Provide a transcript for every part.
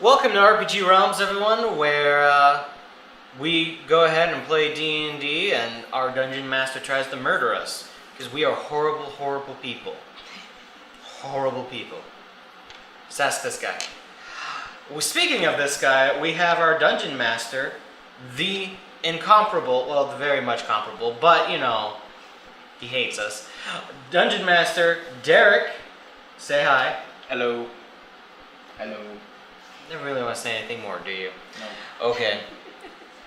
Welcome to RPG Realms, everyone, where we go ahead and play D&D and our dungeon master tries to murder us. Because we are horrible, horrible people. Horrible people. Just ask this guy. Well, speaking of this guy, we have our dungeon master, the incomparable, well, the very much comparable, but, you know, he hates us. Dungeon master, Derek. Say hi. Hello. Hello. You don't really want to say anything more, do you? No. Okay.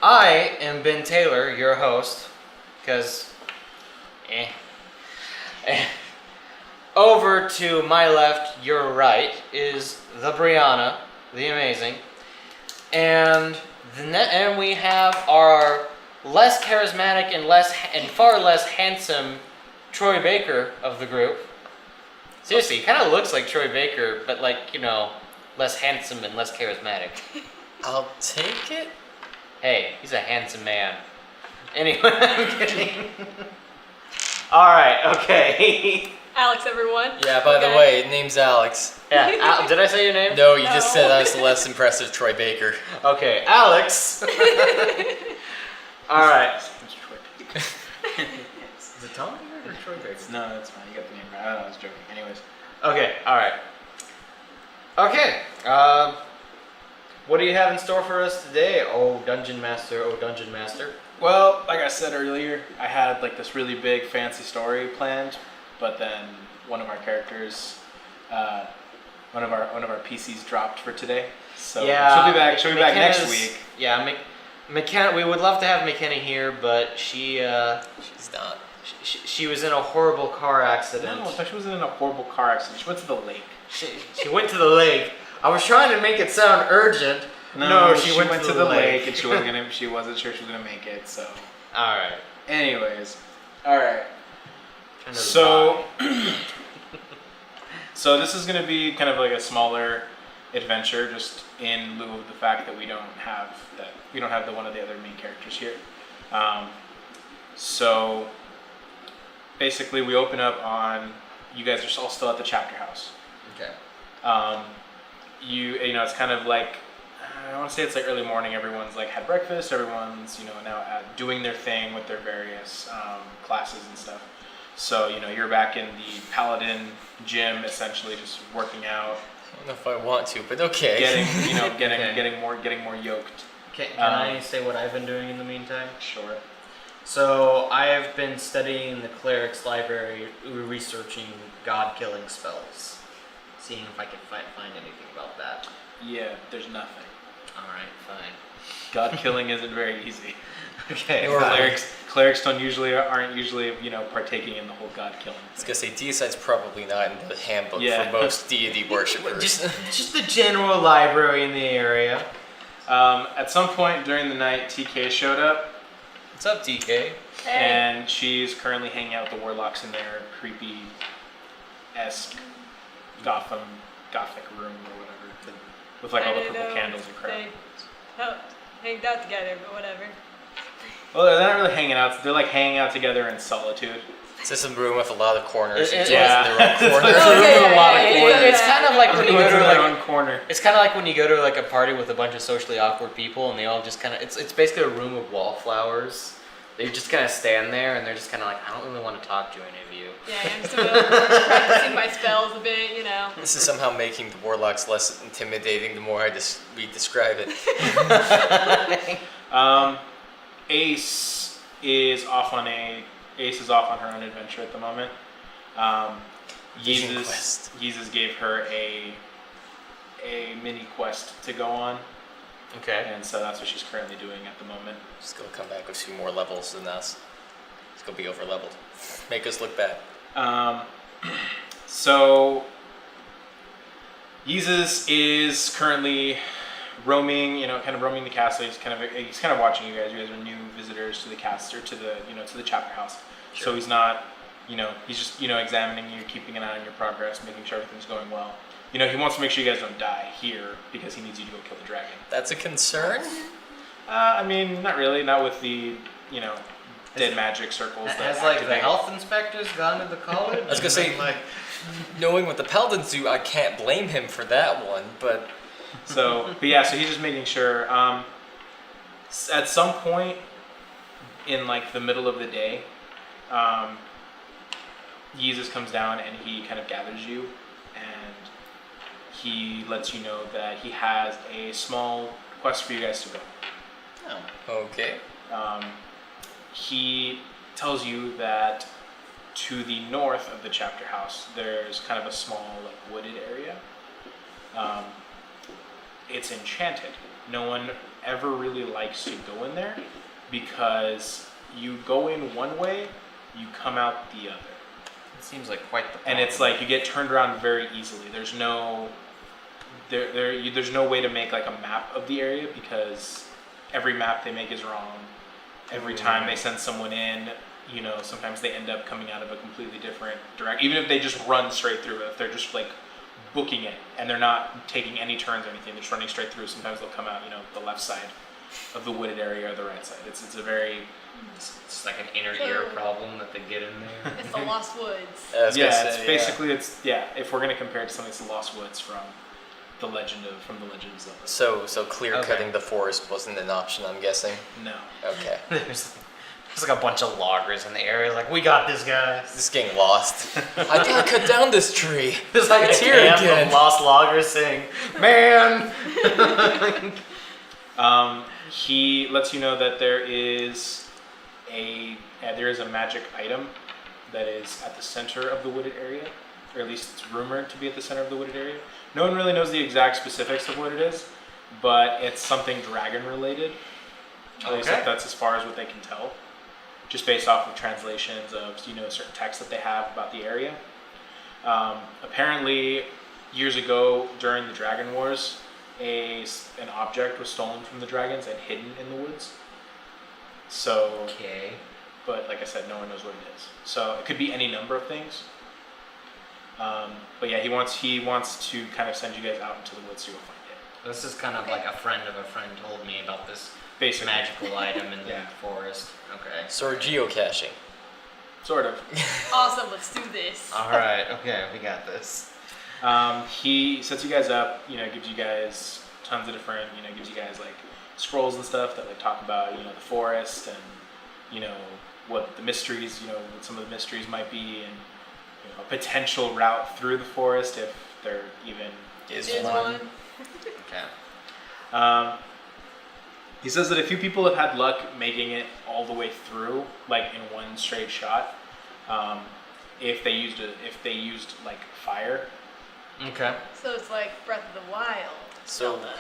I am Ben Taylor, your host, because, Over to my left, your right, is the Brianna, the amazing, and we have our less charismatic and far less handsome Troy Baker of the group. Seriously, he kind of looks like Troy Baker, but like, you know, less handsome and less charismatic. I'll take it. Hey, he's a handsome man. Anyway, I'm kidding. Alright, okay. Alex, everyone. Yeah, by the way, name's Alex. Yeah, did I say your name? No, you just said I was the less impressive Troy Baker. Okay, Alex. Alright. Is it Tom Baker or Troy Baker? No, that's fine. You got the name right. I was joking. Anyways. Okay, alright. Okay, what do you have in store for us today, Dungeon Master, Dungeon Master? Well, like I said earlier, I had like this really big fancy story planned, but then one of our characters, one of our PCs dropped for today. So yeah, she'll be back next week. Yeah, McKenna. We would love to have McKenna here, but she's not. She was in a horrible car accident. No, I thought she was in a horrible car accident. She went to the lake. She went to the lake. I was trying to make it sound urgent. No, she went to the lake, and she wasn't sure she was gonna make it. So. All right. Anyways, all right. So, so this is gonna be kind of like a smaller adventure, just in lieu of the fact that we don't have the one of the other main characters here. So basically, we open up on you guys are all still at the chapter house. Okay. You know, it's kind of like, I want to say it's like early morning. Everyone's like had breakfast. Everyone's, you know, now doing their thing with their various classes and stuff. So, you know, you're back in the Paladin gym, essentially just working out. I don't know if I want to, but okay. Getting more yoked. Can I say what I've been doing in the meantime? Sure. So I have been studying the cleric's library, researching god-killing spells, seeing if I can find anything about that. Yeah, there's nothing. All right, fine. God killing isn't very easy. Okay. Clerics aren't usually you know partaking in the whole god killing. I was gonna say DSI's probably not in the handbook for most deity worshippers. just the general library in the area. At some point during the night, TK showed up. What's up, TK? Hey. And she's currently hanging out with the warlocks in their creepy-esque Gothic room or whatever, with like all the purple candles and crap. They hanged out together, but whatever. Well, they're not really hanging out. They're like hanging out together in solitude. It's just a room with a lot of corners. Yeah. In their own corner. It's kind of like when you go to their own corner. It's kind of like when you go to like a party with a bunch of socially awkward people, and they all just kind of. It's basically a room of wallflowers. They just kind of stand there, and they're just kind of like, I don't really want to talk to any of you. Yeah, I'm still practicing my spells a bit, you know. This is somehow making the warlocks less intimidating the more we describe it. Ace is off on her own adventure at the moment. Yeezus gave her a mini quest to go on. Okay. And so that's what she's currently doing at the moment. She's gonna come back with 2 more levels than us. It's gonna be over leveled. Make us look bad. So Yeezus is currently roaming the castle. He's kind of watching you guys. You guys are new visitors to the castle, or to the chapter house. Sure. So he's not, he's just, examining you, keeping an eye on your progress, making sure everything's going well. He wants to make sure you guys don't die here because he needs you to go kill the dragon. That's a concern? I mean, not really. Not with the, dead magic circles. Has like the health inspectors gone to the college? I was gonna say, knowing what the paladins do, I can't blame him for that one. But So, but yeah, so he's just making sure. At some point in like the middle of the day, Jesus comes down and he kind of gathers you, and he lets you know that he has a small quest for you guys to go. Okay. He tells you that to the north of the chapter house, there's kind of a small like wooded area. It's enchanted. No one ever really likes to go in there because you go in one way, you come out the other. It seems like quite the problem. And it's like you get turned around very easily. There's no way to make like a map of the area because every map they make is wrong. Every time they send someone in, you know, sometimes they end up coming out of a completely different direction. Even if they just run straight through it, if they're just like booking it and they're not taking any turns or anything, they're just running straight through. Sometimes they'll come out, you know, the left side of the wooded area or the right side. It's a very It's like an inner ear problem that they get in there. It's the Lost Woods. I was gonna say, it's basically if we're gonna compare it to something, it's the Lost Woods from the Legends of Zelda. So clear cutting the forest wasn't an option, I'm guessing. No. Okay. There's like a bunch of loggers in the area. Like, we got this, guys. Just getting lost. I gotta cut down this tree. There's like It's a here camp again. of lost loggers saying, "Man." He lets you know that there is a magic item that is at the center of the wooded area, or at least it's rumored to be at the center of the wooded area. No one really knows the exact specifics of what it is, but it's something dragon related. At least that's as far as what they can tell, just based off of translations of certain texts that they have about the area. Apparently, years ago during the Dragon Wars, an object was stolen from the dragons and hidden in the woods. So, Okay. but like I said, no one knows what it is. So it could be any number of things. But yeah, he wants to kind of send you guys out into the woods to go find it. This is kind of like a friend of a friend told me about this Basically. magical item in the Yeah. forest. Okay. So we're geocaching. Sort of. Awesome, let's do this. All right. Okay, we got this. He sets you guys up, gives you guys tons of different, gives you guys like scrolls and stuff that like talk about, the forest and, what the mysteries, what some of the mysteries might be and, a potential route through the forest if there even is one. Okay. He says that a few people have had luck making it all the way through, like in one straight shot, if they used like fire. Okay. So it's like Breath of the Wild. So- Zelda.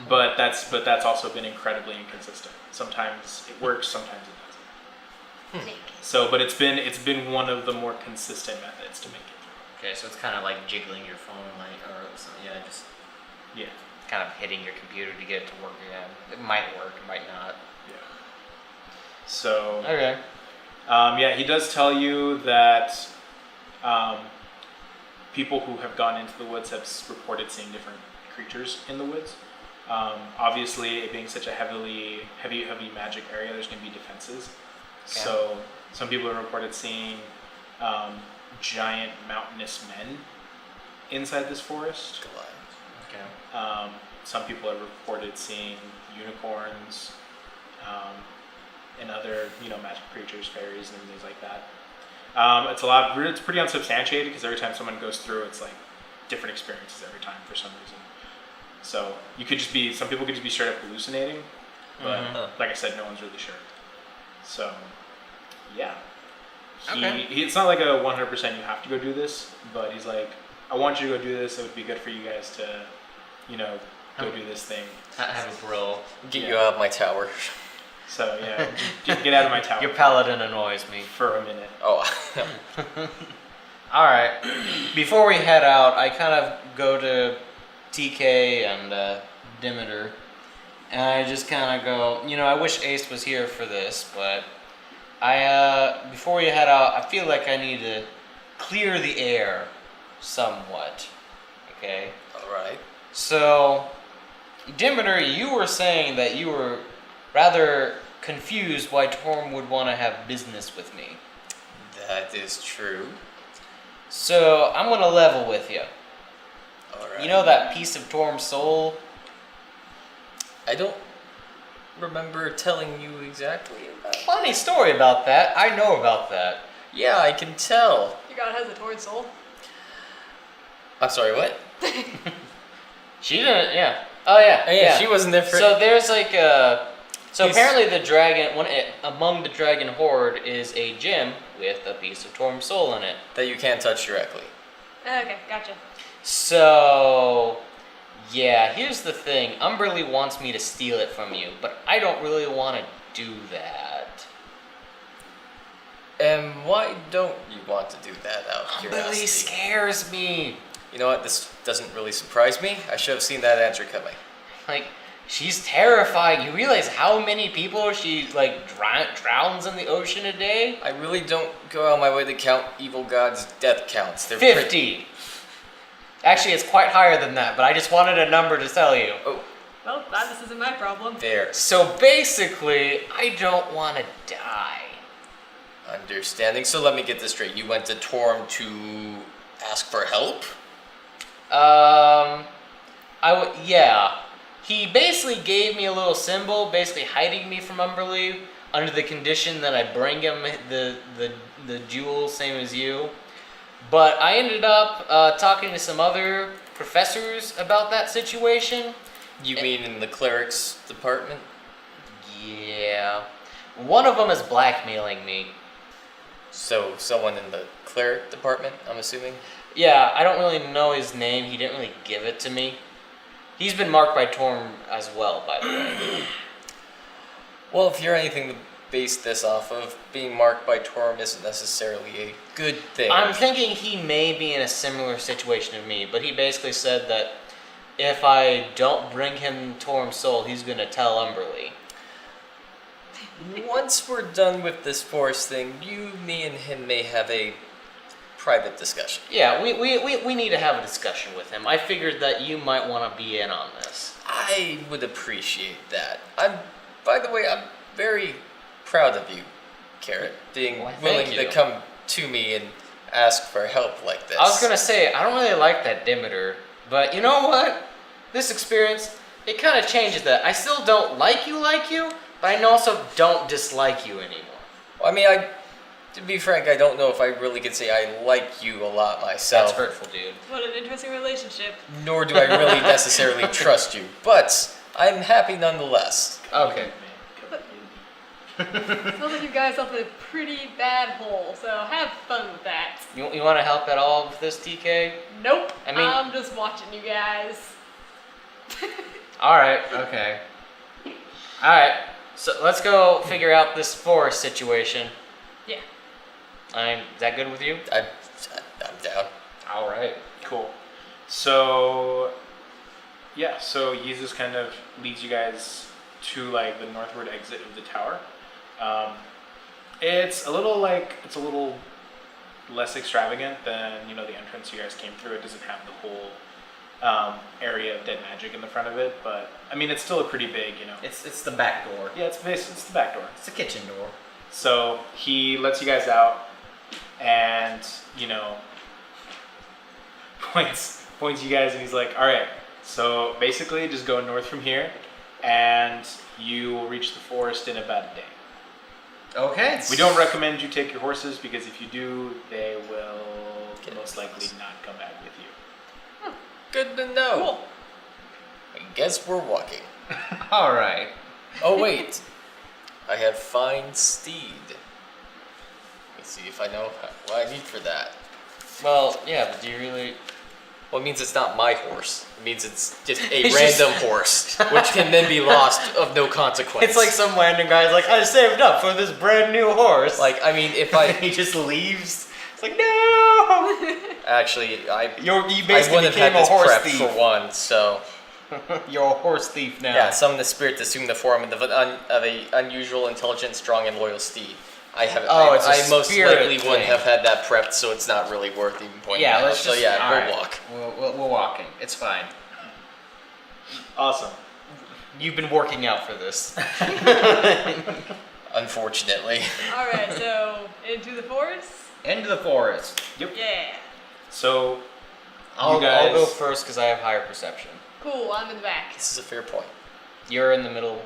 But that's also been incredibly inconsistent. Sometimes it works, sometimes it doesn't. Take it. So, but it's been one of the more consistent methods to make it Okay, so it's kind of like jiggling your phone, like, or something. Yeah, just through. Yeah. kind of hitting your computer to get it to work again. It might work, it might not. Yeah. So, Okay. yeah, he does tell you that people who have gone into the woods have reported seeing different creatures in the woods. Obviously, it being such a heavy magic area, there's going to be defenses. Okay. So, some people have reported seeing giant mountainous men inside this forest. Okay. Some people have reported seeing unicorns and other, magic creatures, fairies, and things like that. It's pretty unsubstantiated because every time someone goes through, it's like different experiences every time for some reason. So some people could just be straight up hallucinating, but like I said, no one's really sure. So, yeah. It's not like a 100% you have to go do this, but he's like, I want you to go do this. It would be good for you guys to, go do this thing. Have a bro. Get you out of my tower. So yeah, get out of my tower. Your paladin annoys me. for a minute. Oh. All right. Before we head out, I kind of go to TK and Demeter, and I just kind of go, I wish Ace was here for this, but before we head out, I feel like I need to clear the air somewhat. Okay. All right. So, Demeter, you were saying that you were rather confused why Torm would want to have business with me. That is true. So, I'm going to level with you. All right. You know that piece of Torm's soul I don't remember telling you exactly about. Funny story about that. I know about that. Yeah, I can tell. Your god has a torn soul. I'm sorry, what? She didn't. Yeah. Oh yeah. Oh, yeah, she wasn't there for. So there's like a. So He's- apparently the dragon, among the dragon horde is a gem with a piece of Torm's soul in it. that you can't touch directly. Okay, gotcha. So, yeah, here's the thing. Umberly wants me to steal it from you, but I don't really want to do that. And why don't you want to do that out of Umberly curiosity? scares me. You know what? This doesn't really surprise me. I should have seen that answer coming. Like, she's terrifying. You realize how many people she, like, drowns in the ocean a day? I really don't go out of my way to count evil gods' death counts. They're 50. Actually, it's quite higher than that, but I just wanted a number to tell you. Well, glad this isn't my problem. There. So basically, I don't want to die. Understanding. So let me get this straight. You went to Torm to ask for help? Yeah. He basically gave me a little symbol, basically hiding me from Umberly, under the condition that I bring him the jewel, same as you. But I ended up talking to some other professors about that situation. You mean in the clerics department? Yeah. One of them is blackmailing me. So someone in the cleric department, I'm assuming? Yeah, I don't really know his name. He didn't really give it to me. He's been marked by Torm as well, by the way. Well, if you're anything to base this off of, being marked by Torm isn't necessarily a good thing. I'm thinking he may be in a similar situation to me, but he basically said that if I don't bring him Torm's soul, he's going to tell Umberly. Once we're done with this forest thing, you, me, and him may have a private discussion. Yeah, we need to have a discussion with him. I figured that you might want to be in on this. I would appreciate that. By the way, I'm very proud of you, Carrot, being Why, thank willing you. to come to me and ask for help like this. I was going to say, I don't really like that Demeter, but you know what? This experience, it kind of changes that. I still don't like you, but I also don't dislike you anymore. Well, I mean, to be frank, I don't know if I really could say I like you a lot myself. That's hurtful, dude. What an interesting relationship. Nor do I really necessarily trust you, but I'm happy nonetheless. Okay. Sounds like you guys up in a pretty bad hole, so have fun with that. You want to help at all with this, TK? Nope. I mean- I'm just watching you guys. Alright, okay. Alright, so let's go figure out this forest situation. Yeah. Is that good with you? I'm down. Alright. Cool. So, yeah, so Jesus kind of leads you guys to like the northward exit of the tower. It's a little less extravagant than, you know, the entrance you guys came through. It doesn't have the whole area of dead magic in the front of it, but I mean, it's still a pretty big, you know. It's the back door. Yeah, it's the back door. It's the kitchen door. So he lets you guys out, and you know, points you guys, and he's like, "All right, so basically, just go north from here, and you will reach the forest in about a day. Okay. We don't recommend you take your horses because if you do, they will Get most likely lost. not come back with you." Good to know. Cool. I guess we're walking. Alright. Oh wait, I have fine steed. Let's see if I know what I need for that. Well, yeah, but do you really... Well, it means it's not my horse. It means it's just a It's random just- horse, which can then be lost of no consequence. It's like some random guy's like, I saved up for this brand new horse. Like, I mean, if I he just leaves. It's like, no! actually, You I basically wouldn't have became had a this horse prep thief. for one. So You're a horse thief now. yeah, summon the spirit to assume the form of an unusual, intelligent, strong, and loyal steed. I have. Oh, it's a I most spirit likely wouldn't thing. have had that prepped, so it's not really worth even pointing Yeah, out. let's So just... yeah, all we'll right. walk. We're walking. It's fine. Awesome. You've been working out for this. Unfortunately. Alright, so into the forest? Into the forest. Yep. Yeah. So I'll guys- go first because I have higher perception. Cool, I'm in the back. This is a fair point. You're in the middle.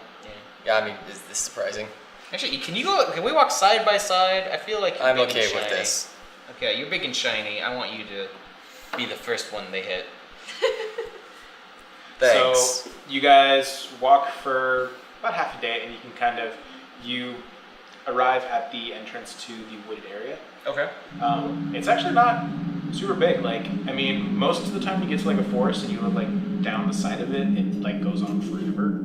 Yeah, I mean, is this surprising? Actually, can we walk side by side? I feel like you're I'm big and okay with shiny. this. Okay, you're big and shiny. I want you to be the first one they hit. Thanks. So you guys walk for about half a day, and you arrive at the entrance to the wooded area. Okay. It's actually not super big. Like, I mean, most of the time you get to like a forest and you look like down the side of it, it like goes on forever.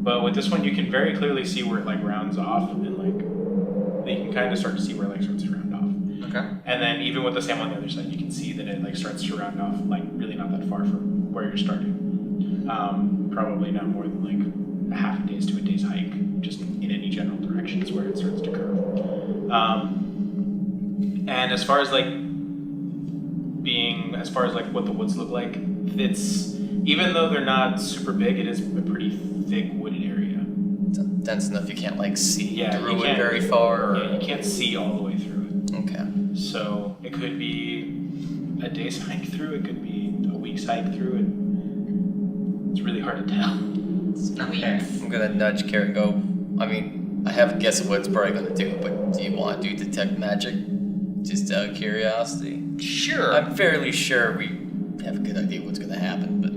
But with this one, you can very clearly see where it like rounds off, and like you can kind of start to see where it like starts to round off. Okay. And then even with the same on the other side, you can see that it like starts to round off, like really not that far from where you're starting. Probably not more than like a half a day's to a day's hike, just in any general directions where it starts to curve. And as far as like what the woods look like, it's, even though they're not super big, it is a pretty thick wooded area. Dense enough you can't like see Yeah, through you it can't- very far. Or... Yeah, you can't see all the way through it. Okay. So it could be a day's hike through, it could be a week's hike through it. It's really hard to tell. Okay. I'm gonna nudge Kara and go. I mean, I have a guess of what it's probably gonna do, but do you want to do detect magic? Just out of curiosity. Sure. I'm fairly sure we have a good idea what's gonna happen, but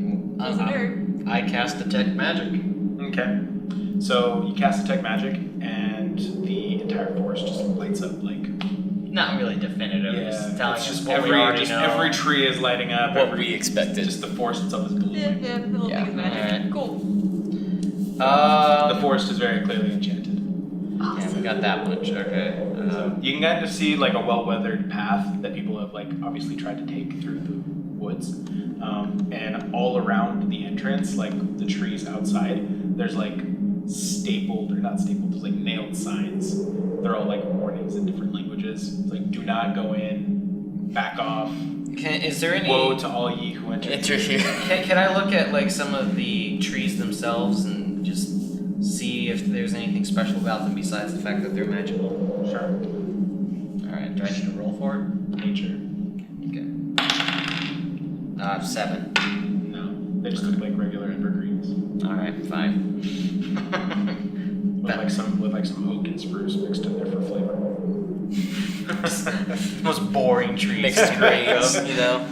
He's a nerd. I cast detect magic. Okay. So you cast detect magic, and the entire forest just lights up like. Not really definitive. Just telling it's us just what we already know. every tree is lighting up. what we expected. Just the forest itself is glowing. Yeah, the whole Yeah. thing is magic. Alright. Cool. The forest is very clearly enchanted. Yeah, we got that much. Okay. So you can kind of see like a well-weathered path that people have like obviously tried to take through the woods, and all around the entrance, like the trees outside, there's like there's like nailed signs. They're all like warnings in different languages. It's like, do not go in, back off. Is there any? Woe to all ye who enter. Enter here. Can I look at like some of the trees themselves and just see if there's anything special about them besides the fact that they're magical? Sure. All right. Do I need to roll for it? Nature. Okay. 7. No. They just look like regular evergreens. All right. Fine. With like some oak and spruce mixed in there for flavor. Most boring trees. Mixed grades, you know.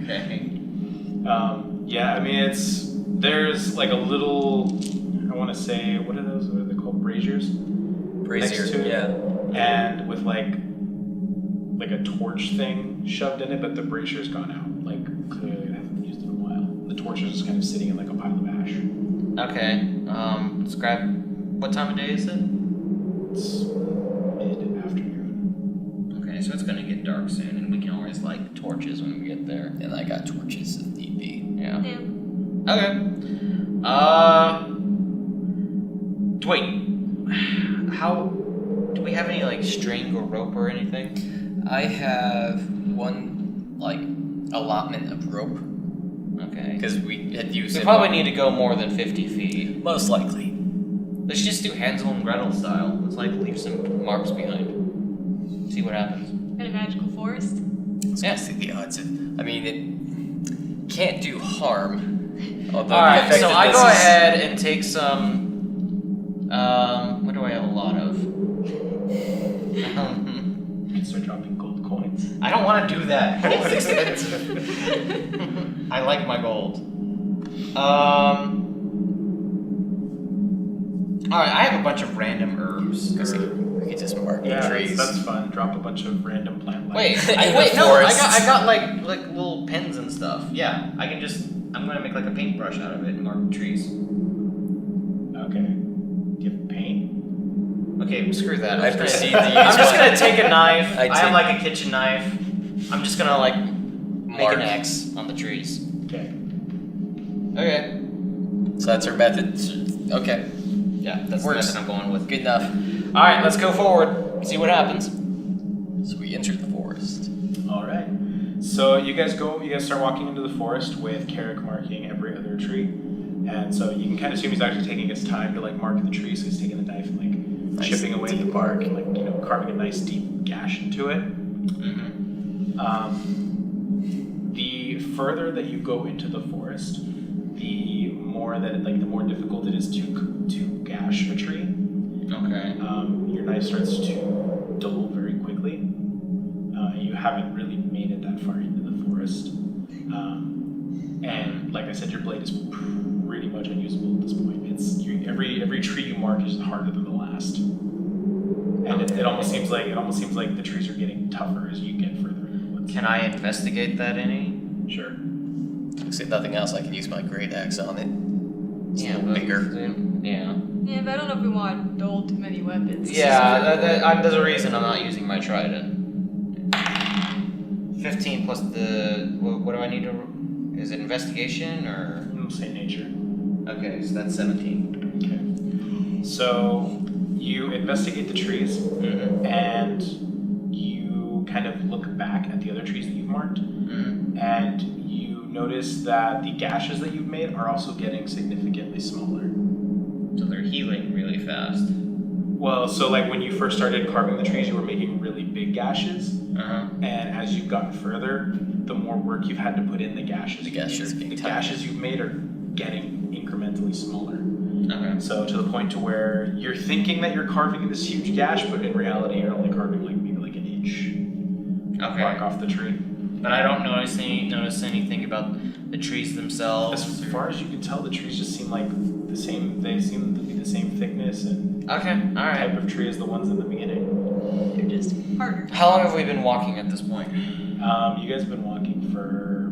Okay. Yeah, I mean there's like a little, I want to say, what are they called, braziers? Brazier, Next to it. yeah. And with like a torch thing shoved in it, but the brazier's gone out. Like clearly they haven't been used in a while. The torch is just kind of sitting in like a pile of ash. Okay. Describe. What time of day is it? It's mid-afternoon. Okay, so it's gonna get dark soon, and we can always light torches when we get there. And I got torches if need be. Yeah. Yeah. Okay. Wait. How? Do we have any like string or rope or anything? I have one like allotment of rope Okay. because we had used We it. probably need to go more than 50 feet. Most likely. Let's just do Hansel and Gretel style. Let's like leave some marks behind. See what happens. In a magical forest. Yeah. See the odds of. I mean, it can't do harm. Although Alright, the so I effectiveness go is- ahead and take some. What do I have a lot of? You can start dropping gold coins. I don't want to do that. Gold is expensive. I like my gold. Alright, I have a bunch of random herbs. We could just mark the Yeah, trees. that's fun. Drop a bunch of random plant life. Wait, In the I forest. got like little pins and stuff. Yeah, I can just. I'm gonna make like a paintbrush out of it and mark trees. Okay. Do you have paint? Okay, screw that. I I'm just proceed gonna, to use I'm just one. gonna take a knife. I I have take- like a kitchen knife. I'm just gonna like make Mark. an X on the trees. Okay. Okay. So that's our method. Okay, Yeah, that's Works. the method I'm going with. good enough. All right, let's go forward. See what happens. So we enter the forest. All right. So you guys start walking into the forest with Carrick marking every other tree. And so you can kind of assume he's actually taking his time to like mark the tree. So he's taking the knife and like Nice chipping away the deep bark and like, carving a nice deep gash into it. Mm-hmm. The further that you go into the forest, the more difficult it is to gash a tree. Okay. Your knife starts to dull very quickly. You haven't really made it that far into the forest. And like I said, your blade is pretty much unusable at this point. Every tree you mark is harder than the last. And it almost seems like the trees are getting tougher as you get further into the woods. Can I investigate that any? Sure. If nothing else, I can use my great axe on it. It's a little but- bigger. Yeah. Yeah, but I don't know if we want to dull too many weapons. Yeah, there's a reason I'm not using my trident. 15 plus the... What do I need to... Is it investigation, or... We'll say nature. Okay, so that's 17. Okay. So you investigate the trees, Mm-hmm. and you kind of look back at the other trees that you've marked, Mm-hmm. and you notice that the gashes that you've made are also getting significantly smaller. So they're healing really fast. Well, so like when you first started carving the trees, you were making really big gashes, Uh-huh. and as you've gotten further, the more work you've had to put in the gashes. The gashes the getting gashes you've made are getting incrementally smaller. Okay. So to the point to where you're thinking that you're carving this huge gash, but in reality you're only carving maybe an inch bark off the tree. But I don't notice anything about the trees themselves. As far as you can tell, the trees just seem like the same. They seem to be the same thickness and Okay, alright. type of tree as the ones in the beginning. They're just harder. How long have we been walking at this point? You guys have been walking for,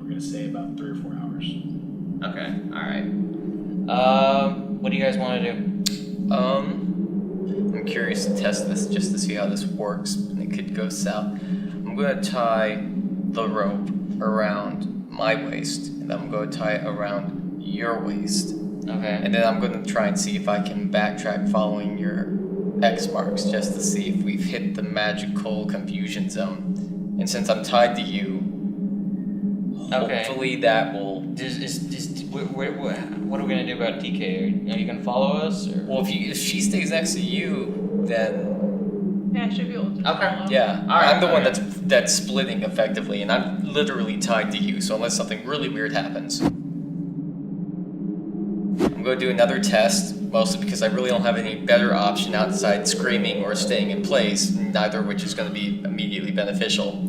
we're gonna say about 3 or 4 hours. Okay, alright. What do you guys want to do? I'm curious to test this just to see how this works, and it could go south. I'm gonna tie the rope around my waist, and I'm gonna tie it around your waist. Okay. And then I'm going to try and see if I can backtrack following your X marks just to see if we've hit the magical confusion zone. And since I'm tied to you, Okay. hopefully that will... What are we gonna do about TK? Are you gonna follow us? Or? Well, if she stays next to you, then Yeah, I should be able to Okay. follow. yeah, Alright, I'm the one alright. that's splitting effectively, and I'm literally tied to you. So unless something really weird happens, I'm going to do another test, mostly because I really don't have any better option outside screaming or staying in place, neither of which is going to be immediately beneficial.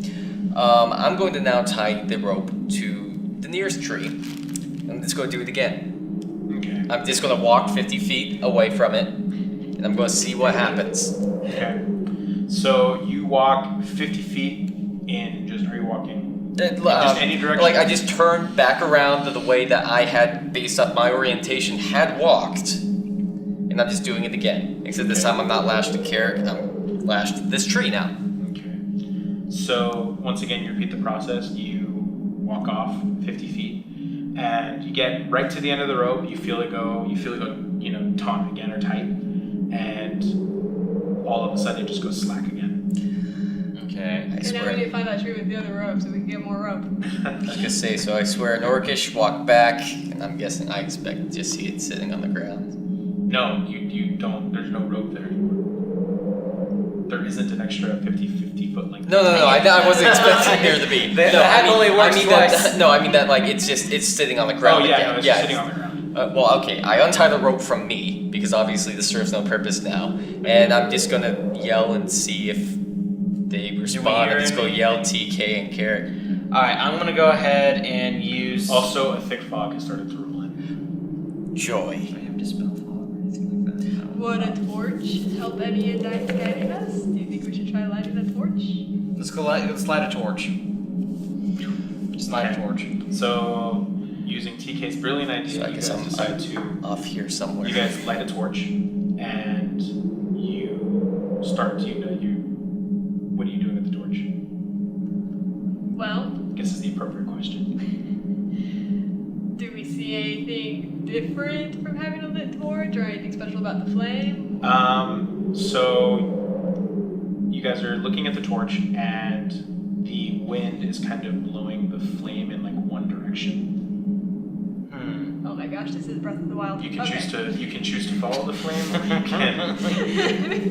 I'm going to now tie the rope to the nearest tree. I'm just going to do it again. Okay. I'm just going to walk 50 feet away from it, and I'm going to see what happens. Okay. So you walk 50 feet in just, are you walking just any direction? Like, I just turned back around to the way that I had, based off my orientation, had walked. And I'm just doing it again. Except this time I'm not lashed to carrot, I'm lashed to this tree now. Okay. So once again, you repeat the process. You walk off 50 feet, and you get right to the end of the rope. You feel it go, taut again or tight, and all of a sudden it just goes slack again. Okay. I And now we swear. need to find that tree with the other rope so we can get more rope. I was gonna say, so I swear in Orcish, walk back, and I'm guessing I expect to just see it sitting on the ground. No, you don't. There's no rope there anymore. There isn't an extra 50 foot length. No, I wasn't expecting there to be. That No, only works twice. I mean that like it's sitting on the Oh ground yeah, again. no, it's just sitting on the ground. Well, okay, I untie the rope from me, because obviously this serves no purpose now, and I'm just gonna yell and see if they respond. hear I'm just gonna anything? yell TK and carrot. Alright, I'm gonna go ahead and use... Also, a thick fog has started to roll in. Joy. Do I have dispel fog or anything like that? No. Would a torch help any in guiding us? Do you think we should try lighting a torch? Let's light a torch. Just light a torch. So, using TK's brilliant idea, So I you guess guys I'm decide to. off here somewhere. You guys light a torch, and you start to. What are you doing with the torch? Well, I guess is the appropriate question. do we see anything different from having a lit torch or anything special about the flame? So you guys are looking at the torch, and the wind is kind of blowing the flame in like one direction. Hmm. Oh my gosh, this is Breath of the Wild. You can Okay. choose to follow the flame, or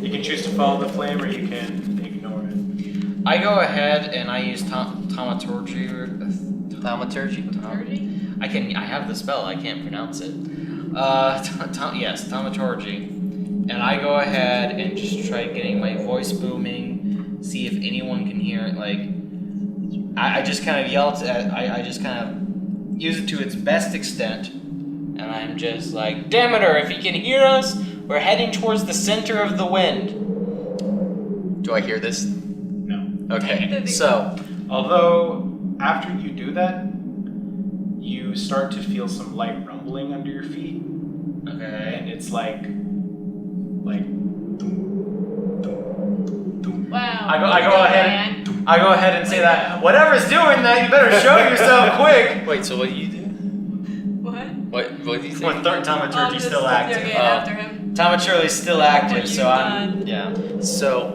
you can choose to follow the flame, or you can ignore it. I go ahead and I use thaumaturgy. Thaumaturgy? Thirty? I have the spell. I can't pronounce it. Yes, thaumaturgy. And I go ahead and just try getting my voice booming. See if anyone can hear it. Like, I just kind of yell I just kind of use it to its best extent. And I'm just like, Demeter, if you can hear us, we're heading towards the center of the wind. Do I hear this? No. Okay, so... Although, after you do that, you start to feel some light rumbling under your feet. Okay. And it's like... Wow. I go ahead and say that, whatever's doing that, you better show yourself quick! Wait, so what do you do? What? What do you think? When thaumaturgy's still active. Yeah, after him. Thaumaturgy's still active, so I'm... done. Yeah. So,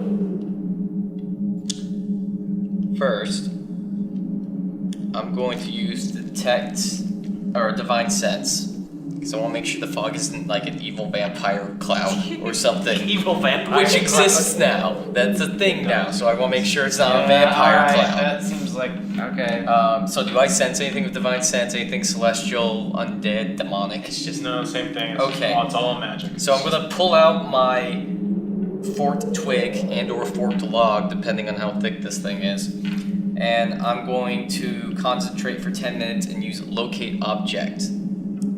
first, I'm going to use detect, or divine sense, because I want to make sure the fog isn't like an evil vampire cloud or something. Evil vampire Which exists now. That's a thing now, so I want to make sure it's not a vampire alright, cloud. That seems like... Okay. So do I sense anything with divine sense? Anything celestial, undead, demonic? It's just... No, same thing. It's Okay. It's all magic. So I'm gonna pull out my forked twig and or forked log, depending on how thick this thing is. And I'm going to concentrate for 10 minutes and use locate object.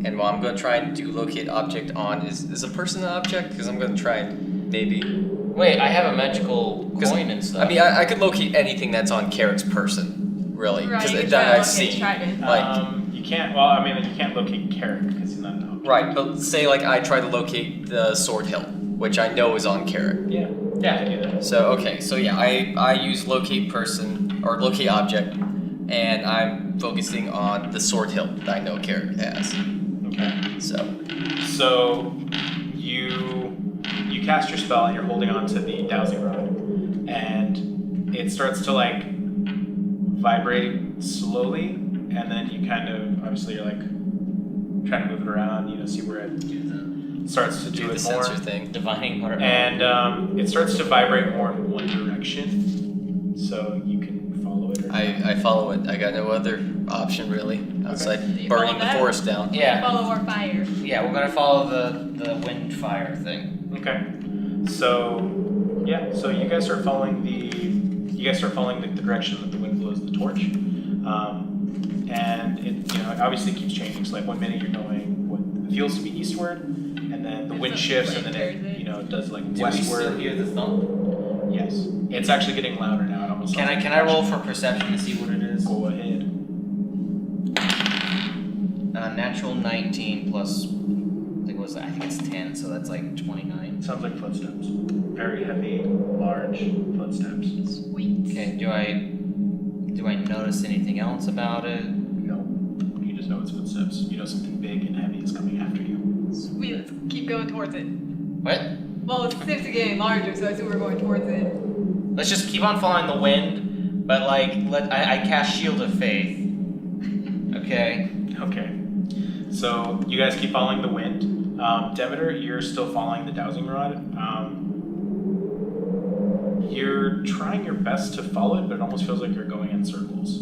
And what I'm gonna try and do locate object on is a person an object? Because I'm gonna try and maybe... Wait, I have a magical coin and stuff. I mean, I could locate anything that's on Carrick's person, really. Right, you can That try I've to seen. Trident. Like, you can't... Well, I mean, you can't locate Carrick because he's not an object. right, but say like I try to locate the Sword Hill, which I know is on Carrick. Yeah. Yeah, I do that. So, okay, so yeah, I use locate person, or locate object, and I'm focusing on the Sword Hill that I know Carrick has. Okay. So you cast your spell and you're holding on to the dowsing rod, and it starts to like vibrate slowly, and then you kind of obviously you're like trying to move it around, see where it starts to do the it more. sensor thing. Divining whatever. And it starts to vibrate more in one direction, so you can follow it. Or I follow it. I got no other option really outside You burning follow the that? forest down. Yeah. Follow our fire. Yeah, we're gonna follow the wind fire thing. Okay. So yeah, so you guys start following the direction that the wind blows the torch, and it obviously keeps changing. So like 1 minute you're going what feels to be eastward, and then the wind shifts, and then it does like Do we still westward. hear the thump? Yes, it's actually getting louder now. It almost Can sounds I like roll for perception to see what it is? Go ahead. Natural 19 plus, I think it's 10, so that's like 29. Sounds like footsteps. Very heavy, large footsteps. Sweet. Okay, do I notice anything else about it? No, you just know it's footsteps. You know something big and heavy is coming after you. Sweet. Let's keep going towards it. What? Well, it's seriously getting larger, so I assume we're going towards it. Let's just keep on following the wind, but like, I cast Shield of Faith. Okay. Okay. So you guys keep following the wind. Demeter, you're still following the dowsing rod. You're trying your best to follow it, but it almost feels like you're going in circles.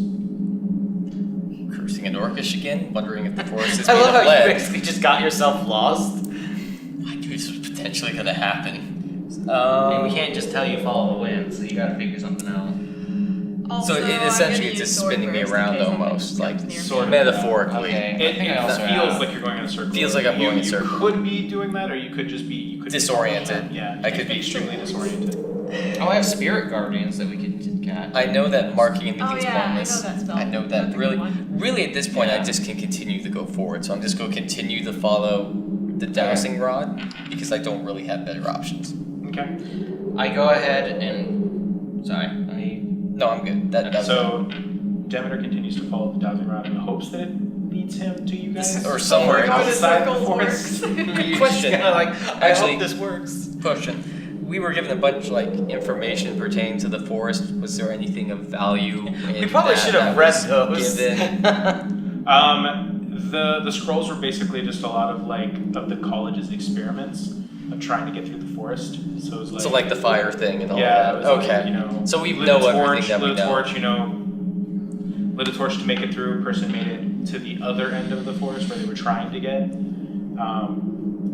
Cursing an orcish again, wondering if the forest is I made love of how lead. you basically just got yourself lost. I knew this was potentially gonna happen. I mean, we can't just tell you follow the wind, so you gotta figure something out. Also, So it I'm essentially gonna it's use just sword spinning me first in around case something almost, like comes near sort me. of. metaphorically. Okay. It I also feels have- like you're going in a circle. Feels like I'm going in a circle. You could be doing that, or you could just be Disoriented. Yeah, I could be extremely disoriented. Oh, I have spirit guardians that we could catch. I know that marking anything's yeah, I know pointless. that spell. I know That's that a good really, one. really at this point I Yeah. just can continue to go forward. So I'm just going to continue to follow the dowsing rod because I don't really have better options. Okay. I go ahead and No, I'm good. That's So Demeter continues to follow the dowsing rod in the hopes that it leads him to you guys. Or somewhere How the outside the circle forest. works. question. I Actually- hope this works. Question. We were given a bunch of information pertaining to the forest. Was there anything of value? We probably should have read those. Given? The scrolls were basically just a lot of the college's experiments of trying to get through the forest. So it was So like the fire thing and all yeah, that. it was okay. So we lit know a torch, everything that we lit a know. torch, lit a torch to make it through. Person made it to the other end of the forest where they were trying to get.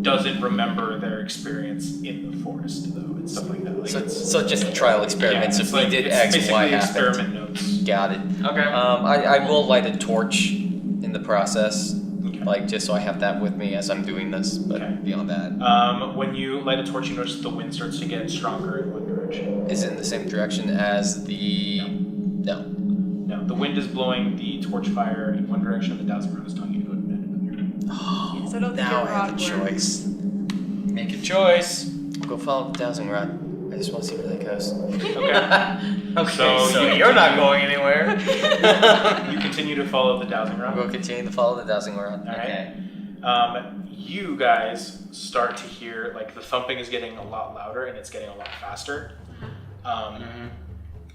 Doesn't remember their experience in the forest though, and stuff like that. Like So just a trial experiment. So if we did X, Y happened. Experiment notes. Got it. Okay. I will light a torch in the process, Okay. like just so I have that with me as I'm doing this. But Okay. beyond that, When you light a torch, you notice the wind starts to get stronger in one direction. is it in the same direction as the? No. No, the wind is blowing the torch fire in one direction. The dowsing rod is telling you to go in another. Yes, I don't think Now your I have a rod works. choice. Make a choice. I'll go follow the dowsing rod. I just want to see where that goes. Okay. Okay, so you you're not going anywhere. You continue to follow the dowsing rod. We'll continue to follow the dowsing rod. All right. Okay. You guys start to hear like the thumping is getting a lot louder and it's getting a lot faster.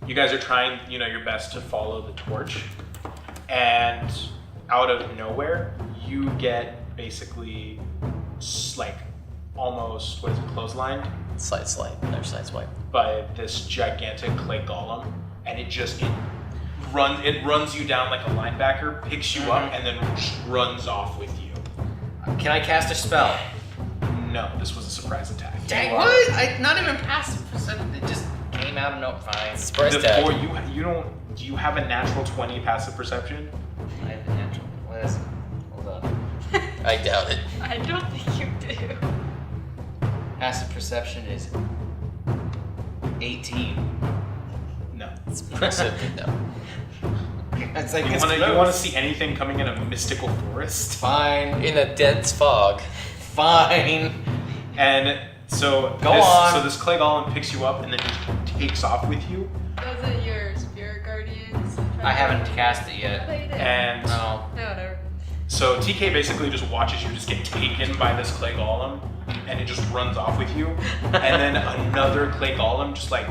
You guys are trying, your best to follow the torch, and out of nowhere, you get basically like almost clotheslined Side swipe. Another side swipe. by this gigantic clay golem, and it runs you down like a linebacker, picks you up, and then runs off with you. Can I cast a spell? No, this was a surprise attack. Dang, what? Not even passive perception. It just came out of no. Fine. Surprise tag. Do you have a natural 20 passive perception? I have the natural. What is it? Hold on. I doubt it. I don't think you do. Passive perception is 18. No. It's impressive. No. It's like You it's want close. to see anything coming in a mystical forest? Fine. In a dense fog. Fine. And so Go on. So this clay golem picks you up and then just takes off with you. Wasn't your spirit guardians? I haven't cast it I yet. thought you did. And No. No, whatever. so TK basically just watches you just get taken by this clay golem, and it just runs off with you. And then another clay golem just like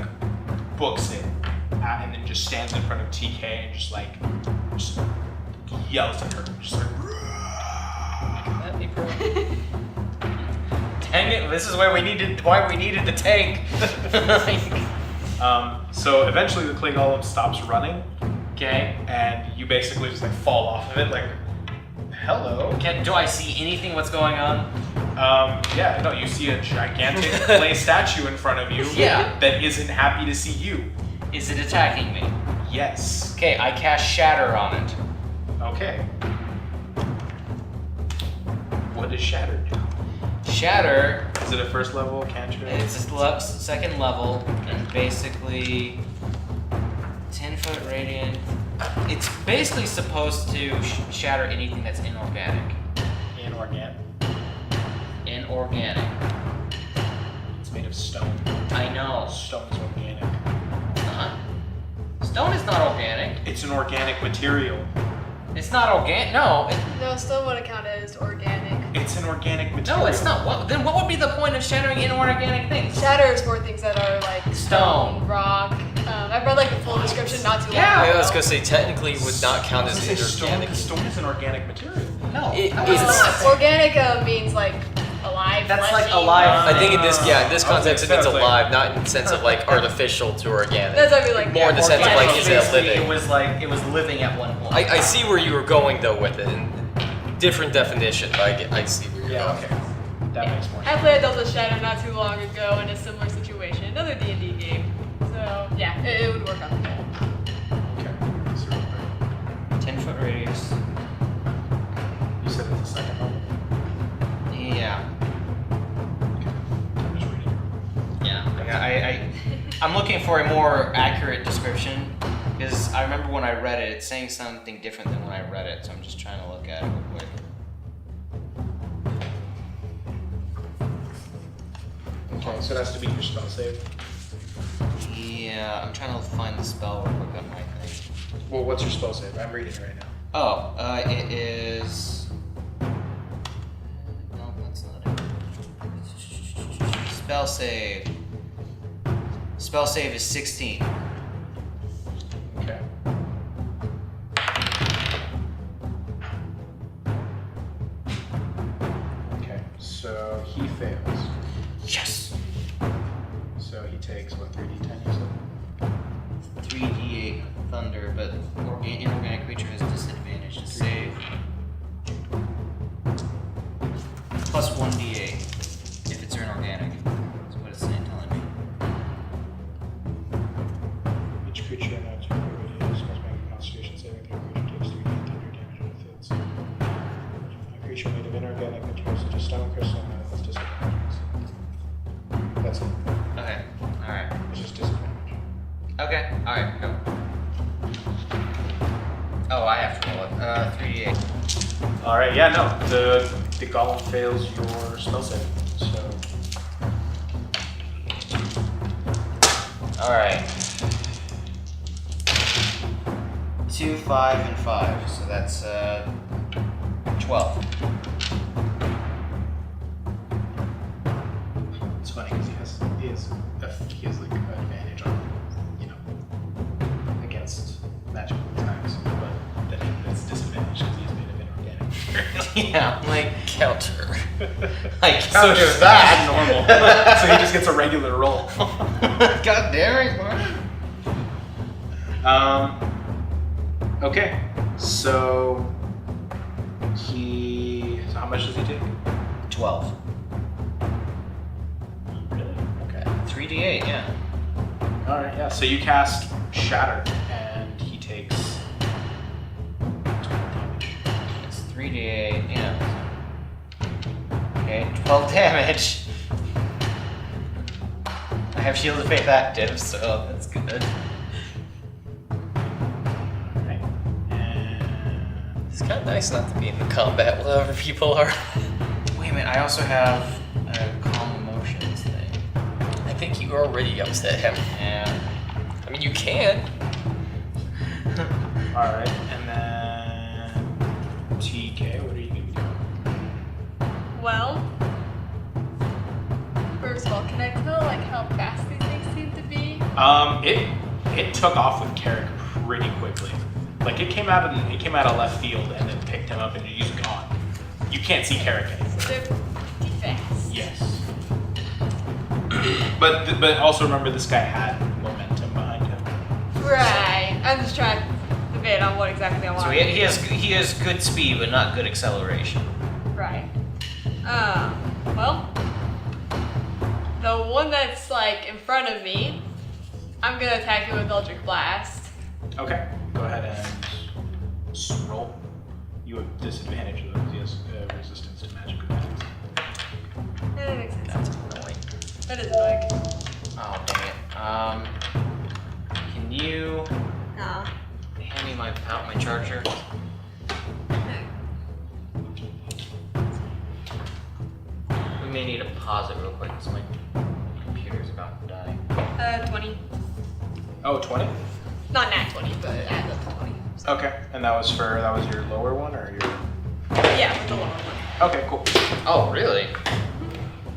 books it, and then just stands in front of TK and just yells at her, just like. Let me pro. Dang it! This is why we needed the tank. So eventually the clay golem stops running, Okay. and you basically just like fall off of it, like, hello. Do I see anything? What's going on? Yeah, no, you see a gigantic clay statue in front of you. Yeah. That isn't happy to see you. Is it attacking me? Yes. Okay, I cast Shatter on it. Okay. What does Shatter do? Shatter. Is it a first level cantrip? It's a second level, and basically 10-foot radiant. It's basically supposed to shatter anything that's inorganic. Inorganic. Inorganic. It's made of stone. I know. Stone is organic. Not. Stone is not organic. It's an organic material. It's not organic. No. No, still wouldn't count as organic. It's an organic material. No, it's not. Then what would be the point of shattering inorganic things? Shatter is for things that are like Stone. rock. I've read like the full description not too long Yeah. ago. I was gonna say technically would not count as inorganic. Stone is an organic material. No. It No, is. it's not. Organic means like alive. That's like fleshy. alive. I think in this context it means sounds like- alive, not in the sense of like artificial to organic. That's what I mean, like More in the sense of like is it Basically, living? it was living at one point. I see where you were going though with it, and different definition, but I see where you're Yeah, going. okay. That makes more I sense. played Delta Shadow not too long ago in a similar situation, another D&D game. So yeah, it would work on the whole. Okay. So real quick. 10-foot radius. You said it's a second level? Yeah. I'm just reading. Yeah. I'm looking for a more accurate description because I remember when I read it, it's saying something different than when I read it, so I'm just trying to look at it real quick. Okay, so it has to be your spell save. Yeah, I'm trying to find the spell real quick on my thing. Well, what's your spell save? I'm reading it right now. Oh, it is. No, that's not it. Spell save. Spell save is 16. Okay. Okay, so he fails. Yes! So he takes, what, 3d10 you said? 3d8 thunder, but inorganic creature of inorganic materials such as stone, crystal, and metals disadvantages. That's it. Okay. All right. It's just disadvantage. Okay. All right. Go. Oh, I have to roll it. 3d8. All right. Yeah. No. The golem fails your spell save. So. All right. 2, 5, and 5. So that's 12. It's funny because he has like an advantage on, against magical attacks, but then it's disadvantage because he's made of inorganic. Yeah, I'm like Counter. I So counter just that. normal. So he just gets a regular roll. God damn it, man. Okay. So how much does he take? 12. Really? Okay. 3d8, yeah. All right. Yeah. So you cast Shatter, and he takes 12 damage. It's 3d8, yeah. Okay, 12 damage. I have Shield of Faith active, so that's good. Alright. And It's kind of nice not to be in the combat while other people are. Wait a minute, I also have a calm emotions thing. I think you already upset him. Yeah. I mean, you can. alright, and then TK, what are you gonna be doing? Well, first of all, can I tell like how fast these things seem to be? It took off with Carrick pretty quickly. Like it came out of left field and then picked him up and he's gone. You can't see Carrick anymore. They're pretty fast. Yes. But also remember this guy had momentum behind him. Right. I'm just trying to debate on what exactly I want. So he has good speed, but not good acceleration. Right. Well, the one that's like in front of me, I'm gonna attack you with Eldritch Blast. Okay, go ahead and roll. You have disadvantage of those. He has resistance to magic attacks. That makes sense. That's annoying. That is annoying. Oh dang it. Can you Nah. hand me my charger? We may need to pause it real quick because my computer's about to die. 20. Oh, 20? Not nat 20, but add up to 20. So. Okay, and that was your lower one or your? Yeah, with the lower one. Okay, cool. Oh really?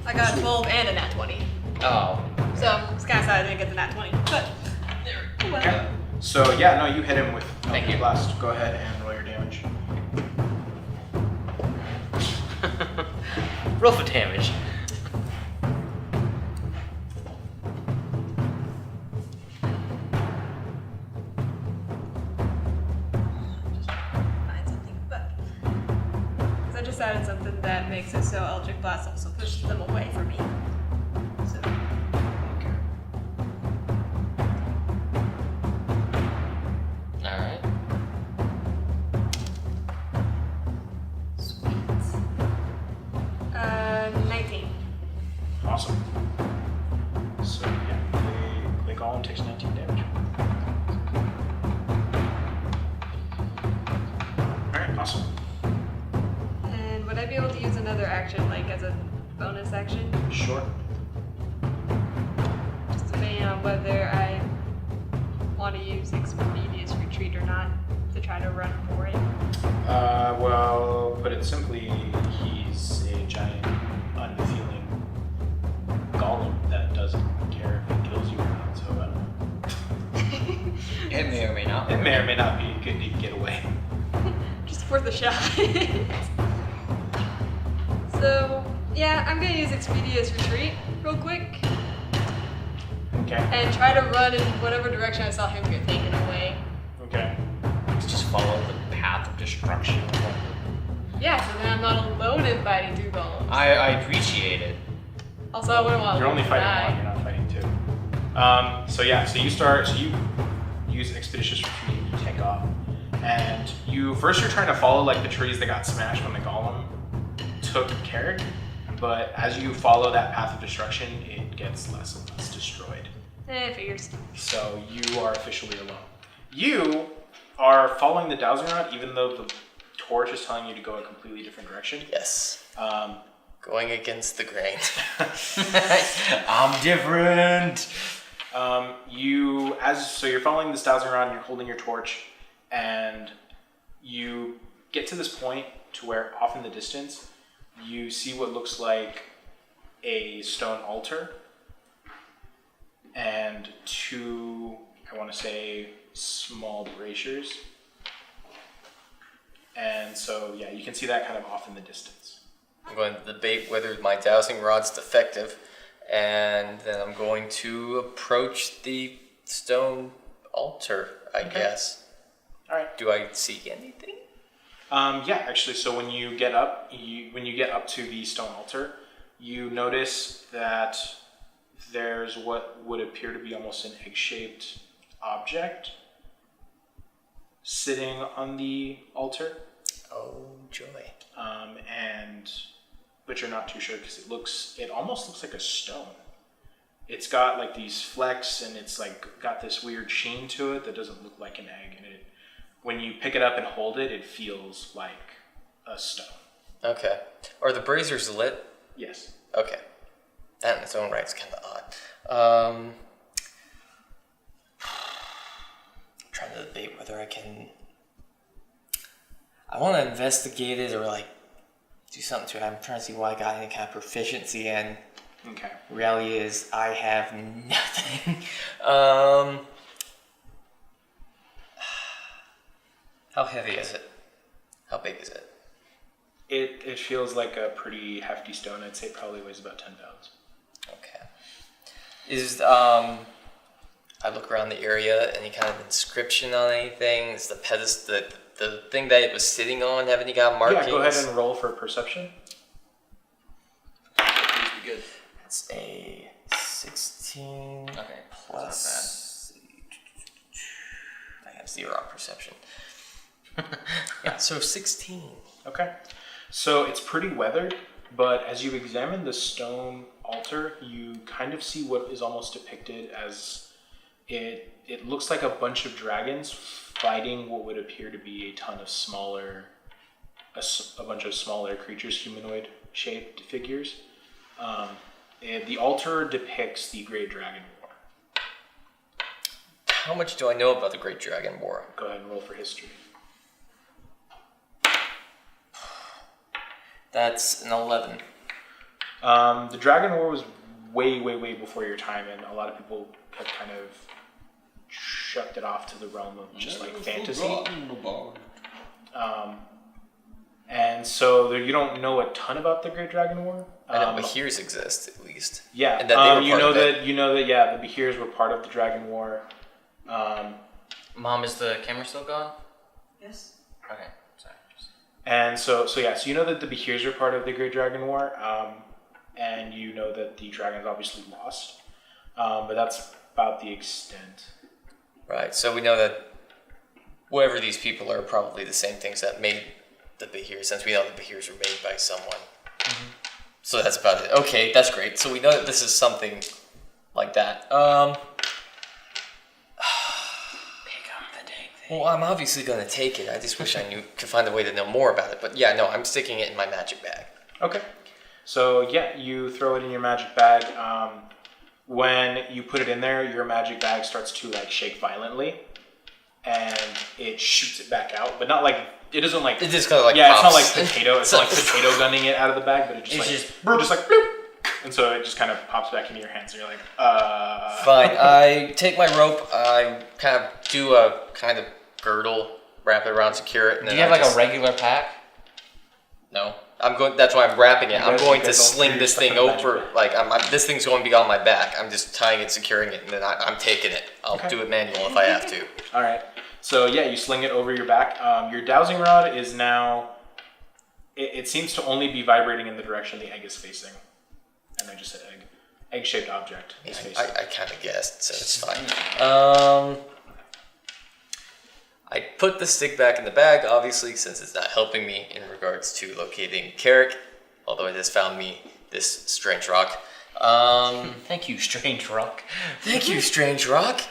I got a 12 and a nat 20. Oh. So it's kind of sad I didn't get the nat 20, but well. Okay. So yeah, no, you hit him with Thank you. Blast. Go ahead and roll your damage. Roll for damage. Find something, but 'cause I just added something that makes it so Eldritch Blast also pushes them away from me. So Alright. sweet. 19. Awesome. So yeah, the golem takes 19 damage. Alright, awesome. And would I be able to use another action, like as a bonus action? Sure. Just depending on whether I want to use Expeditious Retreat or not to try to run for it. Well, put it simply, he's a giant, unfeeling golem that doesn't care if it kills you or not, so I don't know. It may or may not. It may or may not be good to get away. Just worth a shot. So, yeah, I'm gonna use Expeditious Retreat real quick Okay. and try to run in whatever direction I saw him get taken away. Okay. Just follow the path of destruction. Yeah, so then I'm not alone in fighting two golems. I appreciate it. Also, I wouldn't want to You're only lose fighting die. one, you're not fighting two. So you use Expeditious Retreat, you take off. And you're trying to follow like the trees that got smashed when the golem took Carrick, but as you follow that path of destruction, it gets less and less destroyed. It figures. So you are officially alone. You are following the dowsing rod, even though the torch is telling you to go a completely different direction. Yes. Going against the grain. I'm different. So you're following this dowsing rod and you're holding your torch, and you get to this point to where off in the distance you see what looks like a stone altar and two, I want to say, small braziers. And so yeah, you can see that kind of off in the distance. I'm going to debate whether my dowsing rod's defective, and then I'm going to approach the stone altar, I guess. All right. Do I see anything? Yeah, actually. So when you get up, to the stone altar, you notice that there's what would appear to be almost an egg-shaped object sitting on the altar. Oh, joy. But you're not too sure because it almost looks like a stone. It's got like these flecks and it's like got this weird sheen to it that doesn't look like an egg. And when you pick it up and hold it, it feels like a stone. Okay. Are the braziers lit? Yes. Okay. That in its own right is kind of odd. I'm trying to debate whether I want to investigate it or like do something to it. I'm trying to see what I got any kind of proficiency in. Okay. Reality is I have nothing. How heavy is it? How big is it? It feels like a pretty hefty stone. I'd say it probably weighs about 10 pounds. Okay. I look around the area, any kind of inscription on anything? Is the pedestal, the thing that it was sitting on, have any kind of markings? Yeah, go ahead and roll for perception. Please be good. It's a 16 plus. I have 0 on perception. Yeah, so 16. Okay. So it's pretty weathered, but as you examine the stone altar, you kind of see what is almost depicted as it looks like a bunch of dragons fighting what would appear to be a ton of a bunch of smaller creatures, humanoid shaped figures. The altar depicts the Great Dragon War. How much do I know about the Great Dragon War? Go ahead and roll for history. That's an 11. The Dragon War was way, way, way before your time, and a lot of people have kind of shucked it off to the realm of just like fantasy. And so you don't know a ton about the Great Dragon War. I know Behirs exist, at least. Yeah, and that they were you know that yeah, the Behirs were part of the Dragon War. Mom, is the camera still gone? Yes. Okay, sorry. And so you know that the Behirs are part of the Great Dragon War, and you know that the dragons obviously lost, but that's about the extent. Right, so we know that whatever these people are probably the same things that made the Behirs, since we know the Behirs were made by someone. Mm-hmm. So that's about it. Okay, that's great. So we know that this is something like that. Pick up the dang thing. Well, I'm obviously going to take it. I just wish I could find a way to know more about it. But yeah, no, I'm sticking it in my magic bag. Okay. So yeah, you throw it in your magic bag. When you put it in there, your magic bag starts to like shake violently, and it shoots it back out. But not like it doesn't like. It just kind of like pops. It's not like potato. It's not like potato gunning it out of the bag, but it's just like bloop, and so it just kind of pops back into your hands, and you're like, Fine. I take my rope. I kind of do a kind of girdle, wrap it around, secure it. And Do then you have like a regular pack? No. I'm going. That's why I'm wrapping it. I'm going to don't sling this thing over. Like this thing's going to be on my back. I'm just tying it, securing it, and then I'm taking it. I'll do it manual if I have to. All right. So yeah, you sling it over your back. Your dowsing rod is now. It seems to only be vibrating in the direction the egg is facing, and I just said egg. Egg-shaped object is facing. I kind of guessed, so it's fine. I put the stick back in the bag, obviously, since it's not helping me in regards to locating Carrick. although it has found me this strange rock. Thank you, strange rock. Thank you, strange rock.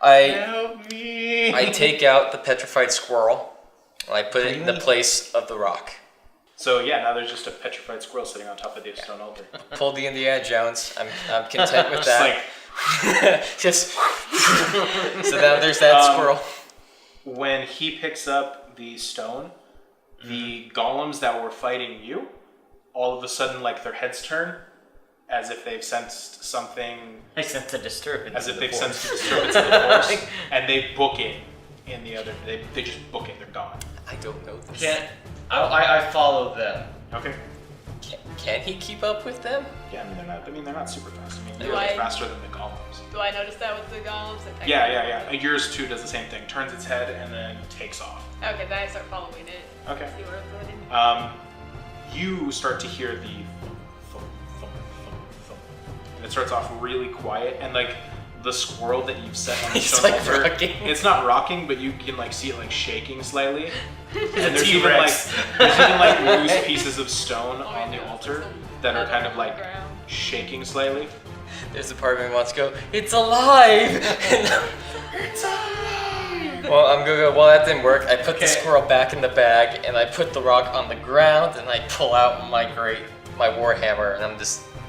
Help me. I take out the petrified squirrel and I put it in the place of the rock. So yeah, now there's just a petrified squirrel sitting on top of the stone altar. Pull the Indiana Jones. I'm content with Just that. like Just so now there's that squirrel. when he picks up the stone, the golems that were fighting you, all of a sudden, like their heads turn, as if they've sensed something. I sense a disturbance. As if in they've the force. sensed a disturbance in the force, and they book it in the other. They just book it. They're gone. I don't know this. I follow them. Okay. Can he keep up with them? Yeah, I mean they're not super fast. I mean Do they're I- faster than the golems. Do I notice that with the golems? Yeah. Yours too does the same thing. Turns its head and then takes off. Okay, then I start following it. Okay. See where it's going. You start to hear the thump, thump, thump, thump. And it starts off really quiet, and like the squirrel that you've set on the He's, stone like, altar, rocking. it's not rocking, but you can like see it like shaking slightly. And there's even T-Rex. like loose pieces of stone Oh, on I the know. altar Some that are metal kind of on like the ground. shaking slightly. There's a part of me that wants to go, it's alive! It's alive! Well, I'm gonna go, well, that didn't work. I put the Okay. squirrel back in the bag, and I put the rock on the ground, and I pull out my warhammer, and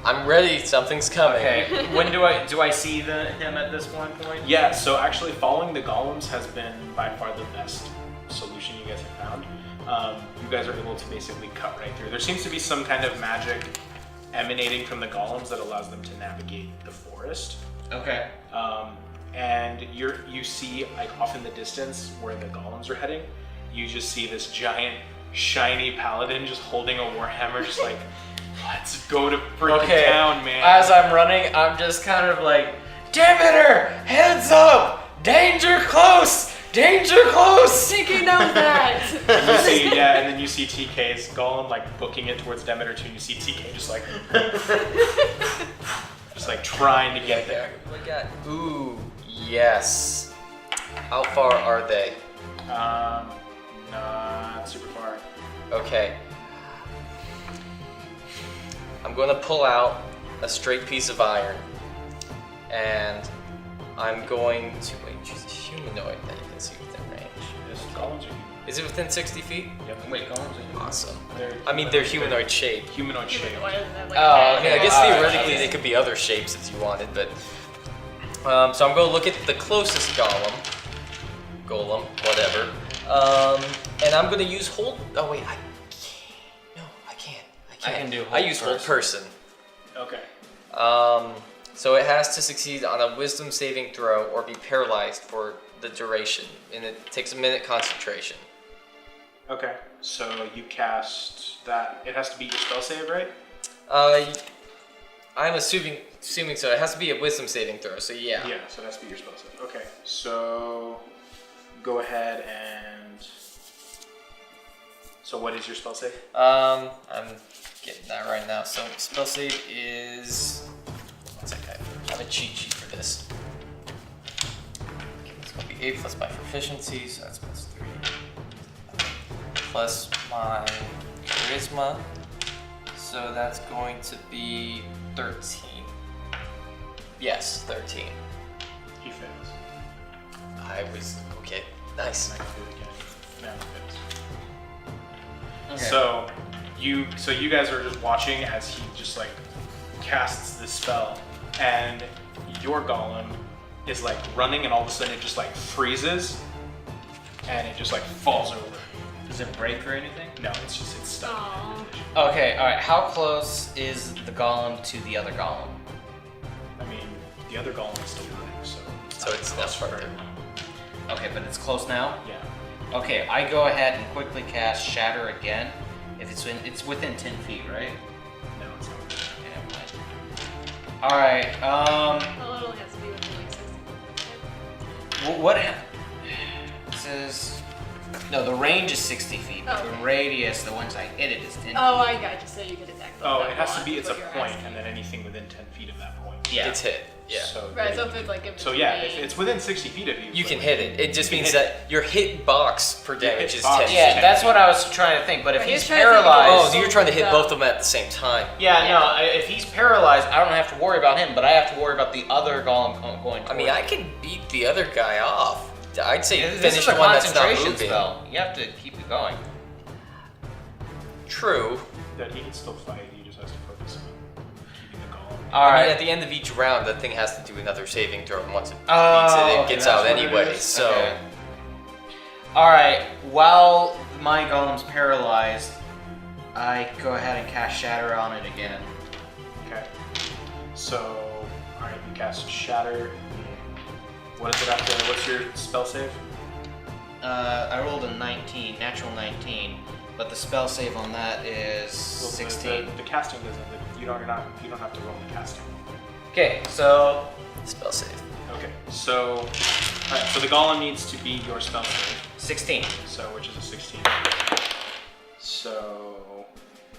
I'm ready, something's coming. Okay. When do I see him at this one point? Yeah, so actually following the golems has been by far the best solution you guys have found. You guys are able to basically cut right through. There seems to be some kind of magic emanating from the golems that allows them to navigate the forest. Okay. And you see, like off in the distance where the golems are heading, you just see this giant, shiny paladin just holding a warhammer, just like, let's go to freaking town, man. As I'm running, I'm just kind of like, Demeter, heads up, danger close, danger close. Thinking of that. And you see, yeah, and then you see TK's golem like booking it towards Demeter too, and you see TK just like, just like trying to get there. Oh my god. Ooh, yes. How far are they? Not super far. Okay. I'm going to pull out a straight piece of iron, and I'm going to wait. She's a humanoid that you can see within range. This golems are Is it within 60 feet? Yep. Wait, golems are Awesome. They're They're humanoid shaped. Humanoid shape. Why doesn't that, like, Oh, I mean, I guess Yeah. theoretically they could be other shapes if you wanted, but so I'm going to look at the closest golem, whatever, and I'm going to use hold. Oh wait, I can't. No, I can't. I can do I hold use hold person. Okay. So it has to succeed on a wisdom saving throw or be paralyzed for the duration, and it takes a minute concentration. Okay. So you cast that. It has to be your spell save, right? I'm assuming so. It has to be a wisdom saving throw. So yeah. Yeah. So it has to be your spell save. Okay. So go ahead and. So what is your spell save? I'm getting that right now. So spell save is. One second, I have a cheat sheet for this. Okay, it's gonna be 8 plus my proficiency, so that's plus 3. Plus my charisma, so that's going to be 13. Yes, 13. He fails. I was okay. Nice. And I can do it again. Now he fails. Okay. So you guys are just watching as he just like casts this spell, and your golem is like running, and all of a sudden it just like freezes, and it just like falls over. Does it break or anything? No, it's stuck. Aw. Okay, alright. How close is the golem to the other golem? I mean, the other golem is still running, so It's not for further. Okay, but it's close now? Yeah. Okay, I go ahead and quickly cast Shatter again. If it's within 10 feet, right? No, it's not. Okay, never mind. Alright, Well, it only has to be within like 60. what it says... No, the range is 60 feet, but Oh, the okay. radius, the ones I hit it, is 10 feet. Oh, I got you. So you can attack. Oh, that it has to one, be. It's a what you're point, asking. and then anything within 10 feet of that point. Yeah. It's hit. Yeah. So Right, so if it's like in So yeah, if between- it's within 60 feet of you. You can like, hit it. It just You can means hit that your hit box per damage is 10. Yeah, that's what I was trying to think. But if Right, he's he's trying to think of- paralyzed, Oh, so you're trying to hit both of them at the same time. yeah, Yeah. no. If he's paralyzed, I don't have to worry about him, but I have to worry about the other golem going. I mean, I can beat the other guy off. I'd say This finish is the a one that's not concentration moving. spell. You have to keep it going. True. That he can still fight. He just has to focus on keeping the golem. All I right. mean, at the end of each round, that thing has to do another saving throw, and once it beats Oh, it, it okay, gets that's out what it anyway. is? So, Okay. All right. While my golem's paralyzed, I go ahead and cast Shatter on it again. Okay. So, alright, you cast Shatter. What is it after? What's your spell save? I rolled a 19, natural 19, but the spell save on that is Well, 16. The casting doesn't. You don't have to roll the casting. Okay, so spell save. Okay. So, alright. So the golem needs to beat your spell save. 16. So, which is a 16. So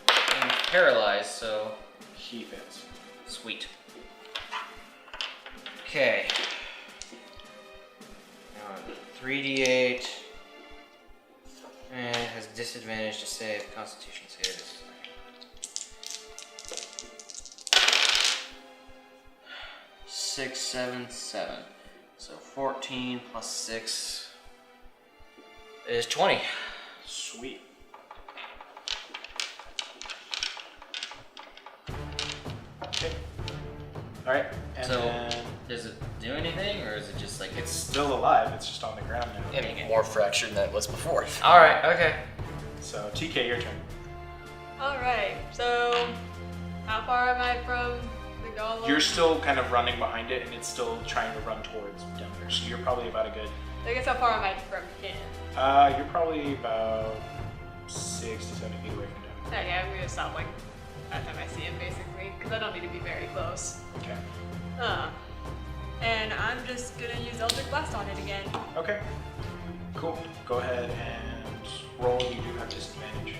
I'm paralyzed, so he fails. sweet. Okay. 3d8. And it has disadvantage to save. Constitution saves. 6, 7, 7. So 14 plus 6 is 20. Sweet. Okay. All right. And So- then Does it do anything, or is it just like it's still alive. It's just on the ground now. And more fractured than it was before. All right, okay. So TK, your turn. Alright, so how far am I from the golem? You're still kind of running behind it, and it's still trying to run towards Denver. So you're probably about a good. I guess how far am I from him? You're probably about 6 to 7 feet away from Denver. Okay, I'm gonna stop like by the time I see him basically, because I don't need to be very close. Okay. And I'm just gonna use Eldritch Blast on it again. Okay. Cool. Go ahead and roll. You do have disadvantage.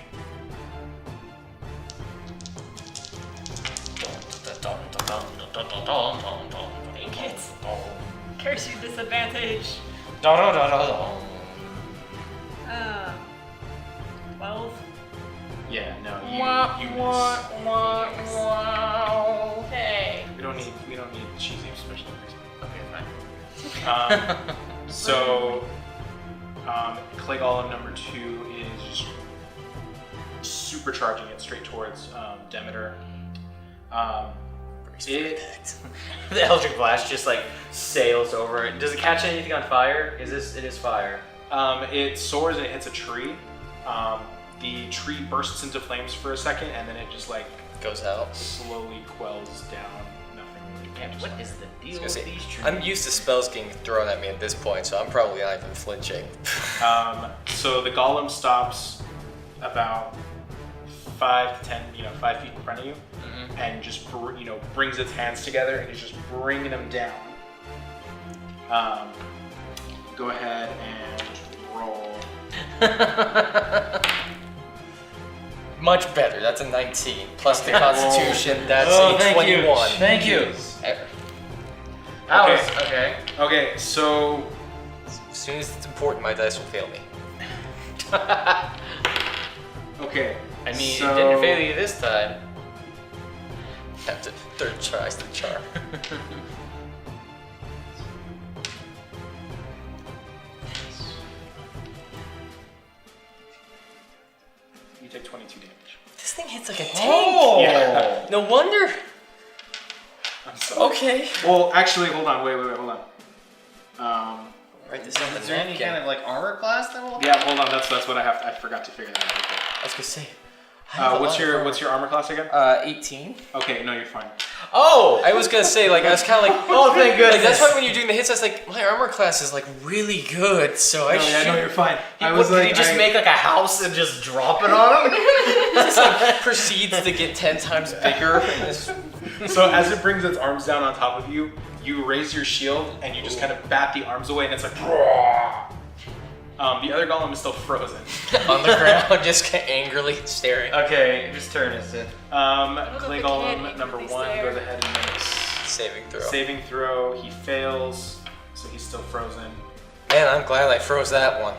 Dang it. Curse you, disadvantage. 12. Yeah. No. You miss. Okay. We don't need cheesy special effects. Okay, fine. So, Clay Golem number 2 is just supercharging it straight towards Demeter. The Eldritch Blast just like sails over it. Does it catch anything on fire? It is fire. It soars and it hits a tree. The tree bursts into flames for a second, and then it just like Goes out. slowly quells down. Nothing really. Yeah, catches what on. is the I deal was with gonna say, these trees? I'm used to spells getting thrown at me at this point, so I'm probably not even flinching. So the golem stops about 5 to 10, 5 feet in front of you, and just brings its hands together and is just bringing them down. Go ahead and roll. Much better. That's a 19 plus the Constitution. That's Oh, a thank 21. you. Thank you. That Okay. was okay. Okay, so As soon as it's important, my dice will fail me. okay. I mean, so, it didn't fail you this time. After third tries the charm. You take 22 damage. This thing hits like a tank. Oh! Yeah. No wonder. I'm sorry. Okay. Well, actually, hold on. Wait, hold on. Write this on the Is there any napkin. kind of like armor class that will? Yeah, hold on. That's what I forgot to figure that out. I was gonna say. I have a What's lot of your armor class again? 18. Okay, no, you're fine. Oh! I was gonna say, like, I was kind of like, Oh, thank goodness. like, that's why when you're doing the hits, I was like, my armor class is like really good, so I should. No, you're fine. Did he just make like a house and just drop it on him? Just like proceeds to get 10 times bigger. And this, So as it brings its arms down on top of you, you raise your shield and you just kind of bat the arms away, and it's like. The other golem is still frozen. on the ground, just angrily staring. Okay, whose turn is it? Clay if it can Golem make number really 1 stare. goes ahead and makes saving throw. Saving throw. He fails, so he's still frozen. Man, I'm glad I froze that one.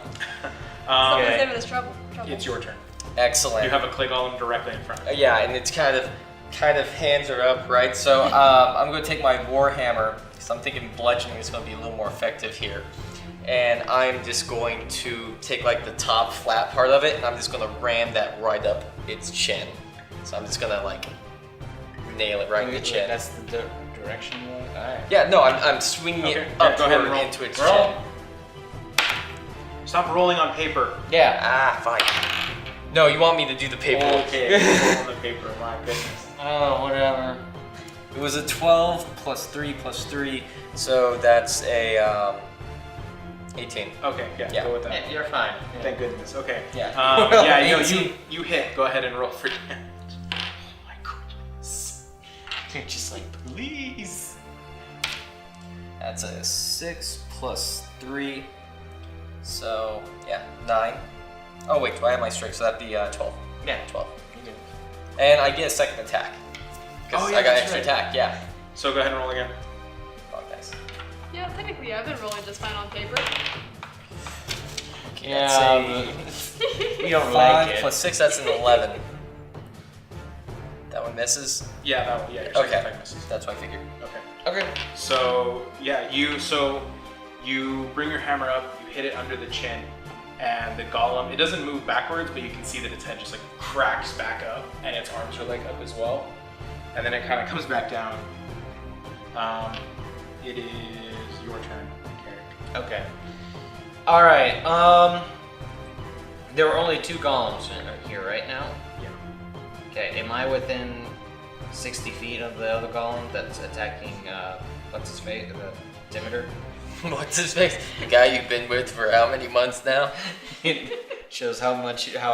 Someone's Okay. saving us trouble. It's your turn. Excellent. You have a clay golem directly in front of you. Yeah, and it's kind of hands are up, right? So I'm going to take my warhammer, because I'm thinking bludgeoning is going to be a little more effective here. And I'm just going to take like the top flat part of it, and I'm just going to ram that right up its chin. So I'm just going to like nail it right in the chin. That's the direction you want? Alright. Yeah, no, I'm swinging Okay, it yeah, upward go ahead and roll. into its Roll. chin. Stop rolling on paper. Yeah. Ah, fine. No, you want me to do the paperwork. Okay, roll on the paper. My goodness. Oh, whatever. It was a 12 plus 3 plus 3, so that's a 18. Okay, yeah, Yeah. go with that. Yeah, you're fine. Yeah. Thank goodness. Okay. Yeah. Yeah, no, 18. you hit. Go ahead and roll for damage. Oh my goodness. You're just like, please. That's a 6 plus 3, so yeah, 9. Oh wait, do I have my strength? So that'd be 12. Yeah. 12. And I get a second attack. 'Cause Oh, yeah, I got that's extra right. attack, yeah. So go ahead and roll again. Oh, nice. Yeah, technically I've been rolling just fine on paper. Okay, Yeah, that's a You don't 5 like it. plus 6, that's an 11. That one misses? Yeah, that one. Yeah, your second Okay, attack misses. that's what I figured. Okay. Okay. So yeah, you bring your hammer up, you hit it under the chin, and the golem, it doesn't move backwards, but you can see that its head just like cracks back up, and its arms are like up as well, and then it kind of comes back down. It is your turn, Carrick. Okay. Alright, there were only 2 golems here right now? Yeah. Okay, am I within 60 feet of the other golem that's attacking, what's his face, the Demeter? What's his face? The guy you've been with for how many months now? It shows how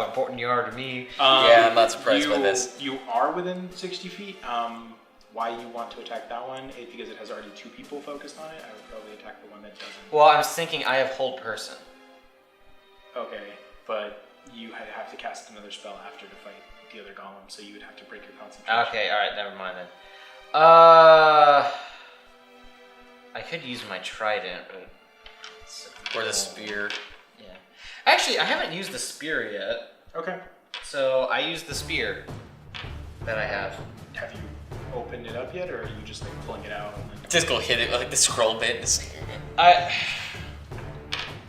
important you are to me. Yeah, I'm not surprised by this. You are within 60 feet. Why you want to attack that one? Because it has already 2 people focused on it. I would probably attack the one that doesn't. Well, I was thinking I have hold person. Okay, but you have to cast another spell after to fight the other golem, so you would have to break your concentration. Okay, alright, never mind then. I could use my trident, but Or the spear. Yeah. Actually, I haven't used the spear yet, Okay. so I used the spear that I have. Have you opened it up yet, or are you just like pulling it out? And, like, Just go hit it with like the scroll bit. Just...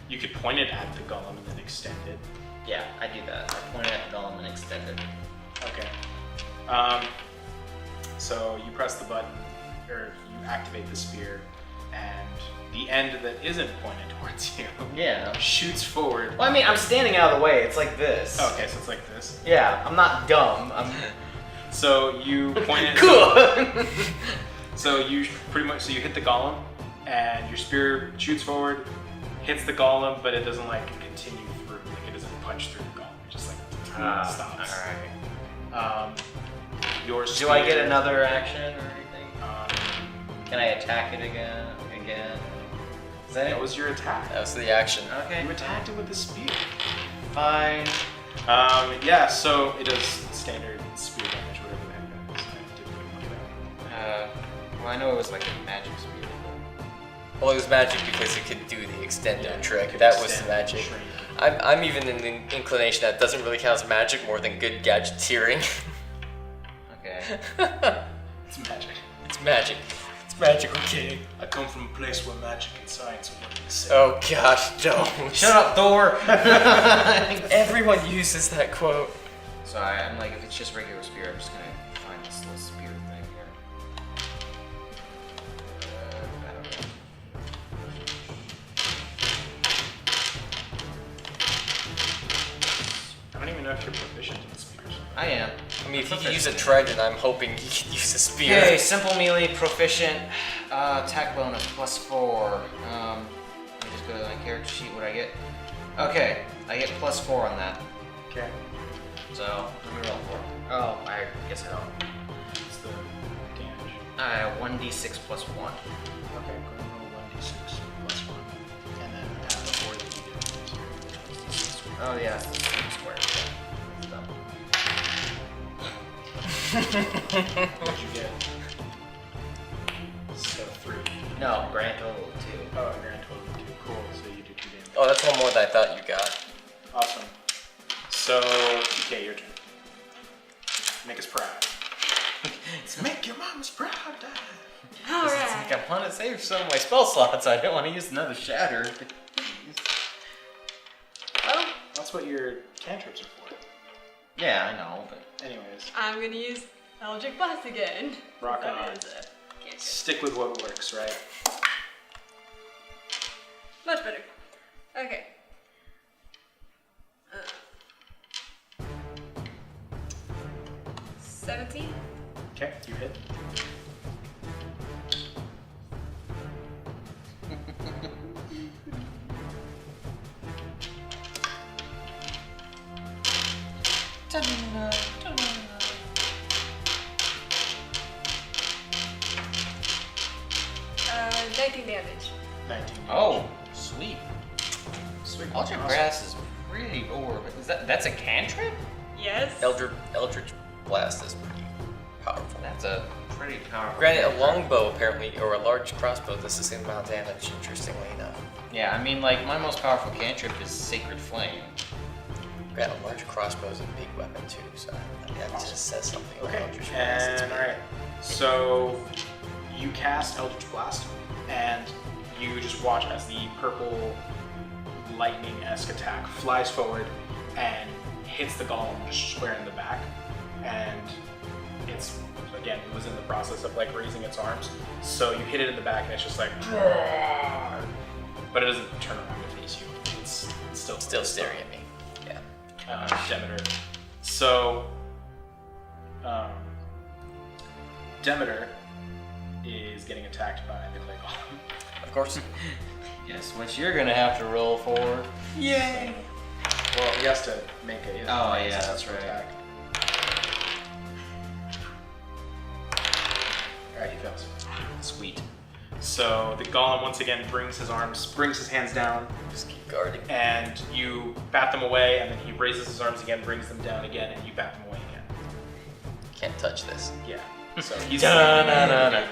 you could point it at the golem and then extend it. Yeah, I do that. I point it at the golem and extend it. Okay. So you press the button, or you activate the spear, and the end that isn't pointed towards you Yeah. shoots forward. Well, I mean, I'm standing out of the way. It's like this. Okay, so it's like this. Yeah, I'm not dumb. I'm So you point it. cool. So you you hit the golem, and your spear shoots forward, hits the golem, but it doesn't like continue through. Like it doesn't punch through the golem. It just like stops. Alright. Your Do spear, I get another action or anything? Can I attack it again? Is that That it? was your attack. That was the action. Okay. You attacked it with the spear. Fine. Yeah. So it does standard spear damage, whatever the heck that is. I didn't really look it up. Well, I know it was like a magic spear. Well, it was magic because it could do the extender Yeah, trick. could That was extend, the magic. shrink. I'm even in the inclination that doesn't really count as magic more than good gadgeteering. Okay. It's magic. It's magic. It's magic, okay. I come from a place where magic and science are one and the same. Oh gosh, don't. Shut up, Thor! Everyone uses that quote. So I'm like, if it's just regular spear, I'm just gonna find this little spear thing here. I don't know. I don't even know if you're proficient in spears. I am. I mean, if he could use a trident, I'm hoping he could use a spear. Okay, simple melee, proficient, attack bonus, +4. Let me just go to my character sheet, what I get. Okay, I get +4 on that. Okay. So, let me roll for it. Oh, I guess I don't. It's the damage. 1d6 +1. Okay, go ahead and roll 1d6 plus 1. And then add the 4 that you did. Oh yeah, square. Dumb. What'd you get? No, grand total of 2. Oh, a grand total of 2. Cool. So you do 2 damage. Oh, that's one more than I thought you got. Awesome. So, okay, your turn. Make us proud. Make your mamas proud, Dad. All It's right. like I want to save some of my spell slots. I don't want to use another shatter. Well, that's what your cantrips are for. Yeah, I know, but Anyways, I'm gonna use Eldritch Blast again. rock That on. is a cantrip. Stick with what works, right? Much better. Okay. 17. Okay, you hit. Uh, 19 damage. 19. oh, sweet. Sweet. Eldritch Awesome. Blast is pretty orb. That's a cantrip? Yes. Eldritch Blast is pretty powerful. That's a pretty powerful. Granted, a cantrip. longbow apparently, or a large crossbow, does the same amount of damage, interestingly enough. Yeah, I mean, like, my most powerful cantrip is Sacred Flame. Granted, a large crossbow is a big weapon too, so that just says something about Okay, Eldritch Blast. It's and big. alright. So you cast Eldritch Blast, and you just watch as the purple lightning-esque attack flies forward and hits the golem just square in the back. And it's, again, it was in the process of like raising its arms. So you hit it in the back and it's just like, but it doesn't turn around to face you. It's Still staring at me. Yeah. Demeter. So, Demeter is getting attacked by the clay golem. Of course. Yes, which you're gonna have to roll for. Yay! Well, he has to make it. Oh, yeah, that's right. Attack. Alright, he fails. Sweet. So the golem once again brings his hands down, Just keep guarding. and you bat them away, and then he raises his arms again, brings them down again, and you bat them away again. Can't touch this. Yeah. So he's Da-na-na-na.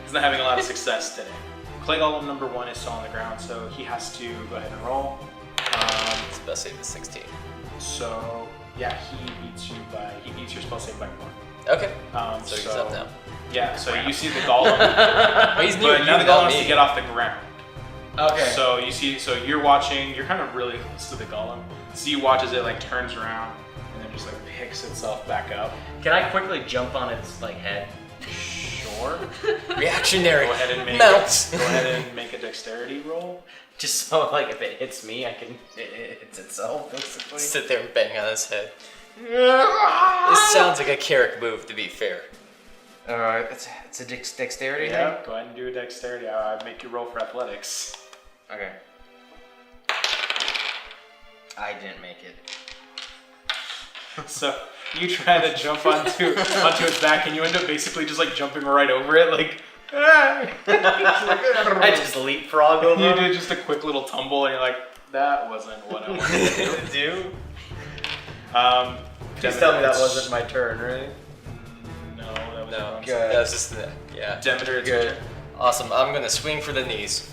He's not having a lot of success today. Clay Golem number 1 is still on the ground, so he has to go ahead and roll. His spell save is 16. So yeah, he beats your spell save by 1. Okay. So So he's up now. Yeah, so you see the golem, But he's near but you, now the not golem has me. to get off the ground. Okay. So you're watching, you're kind of really close to the golem. So you watch as it like turns around and then just like picks itself back up. Can I quickly jump on its like head? Sure. Reactionary. Go ahead and make Mounts. Go ahead and make a dexterity roll. Just so like if it hits me, it hits itself basically. Sit there and bang on his head. This sounds like a Carrick move, to be fair. Alright, it's a dexterity Yeah. Go ahead and do a dexterity. I'll make you roll for athletics. thing? Okay. I didn't make it. So you try to jump onto its back, and you end up basically just like jumping right over it, like. I just leapfrog over. You did just a quick little tumble, and you're like, that wasn't what I wanted to do. Please tell me that wasn't my turn, right? No, that was No, wrong. Good. that's just yeah. Demeter, it's Good. your turn. Awesome. I'm gonna swing for the knees.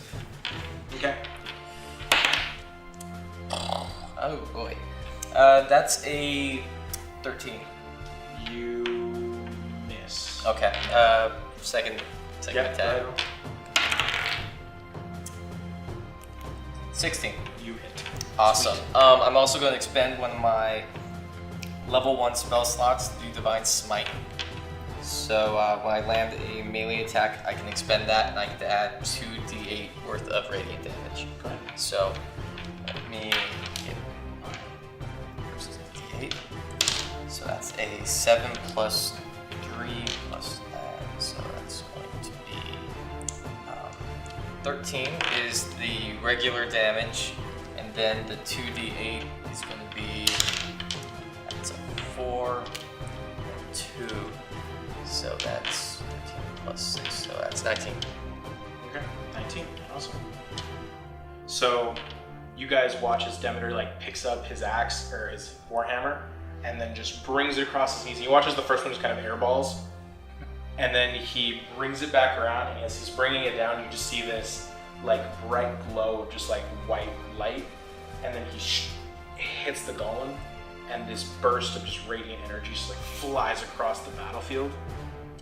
Okay. Oh boy. That's a 13. You miss. Okay. Second Yeah, attack. go ahead. 16. You hit. Awesome. Sweet. I'm also going to expend one of my level 1 spell slots to do Divine Smite. So when I land a melee attack, I can expend that, and I get to add 2d8 worth of radiant damage. Go ahead. So let me get versus d8. So that's a 7 plus 3 plus that. So that's going to be 13 is the regular damage, and then the 2d8 is going to be that's a 4 and 2. So that's 13 plus 6. So that's 19. Okay. 19. Awesome. So you guys watch as Demeter like picks up his axe or his warhammer and then just brings it across his knees. And you watch as the first one just kind of airballs, and then he brings it back around, and as he's bringing it down, you just see this like bright glow of just like white light, and then he hits the golem, and this burst of just radiant energy just like flies across the battlefield.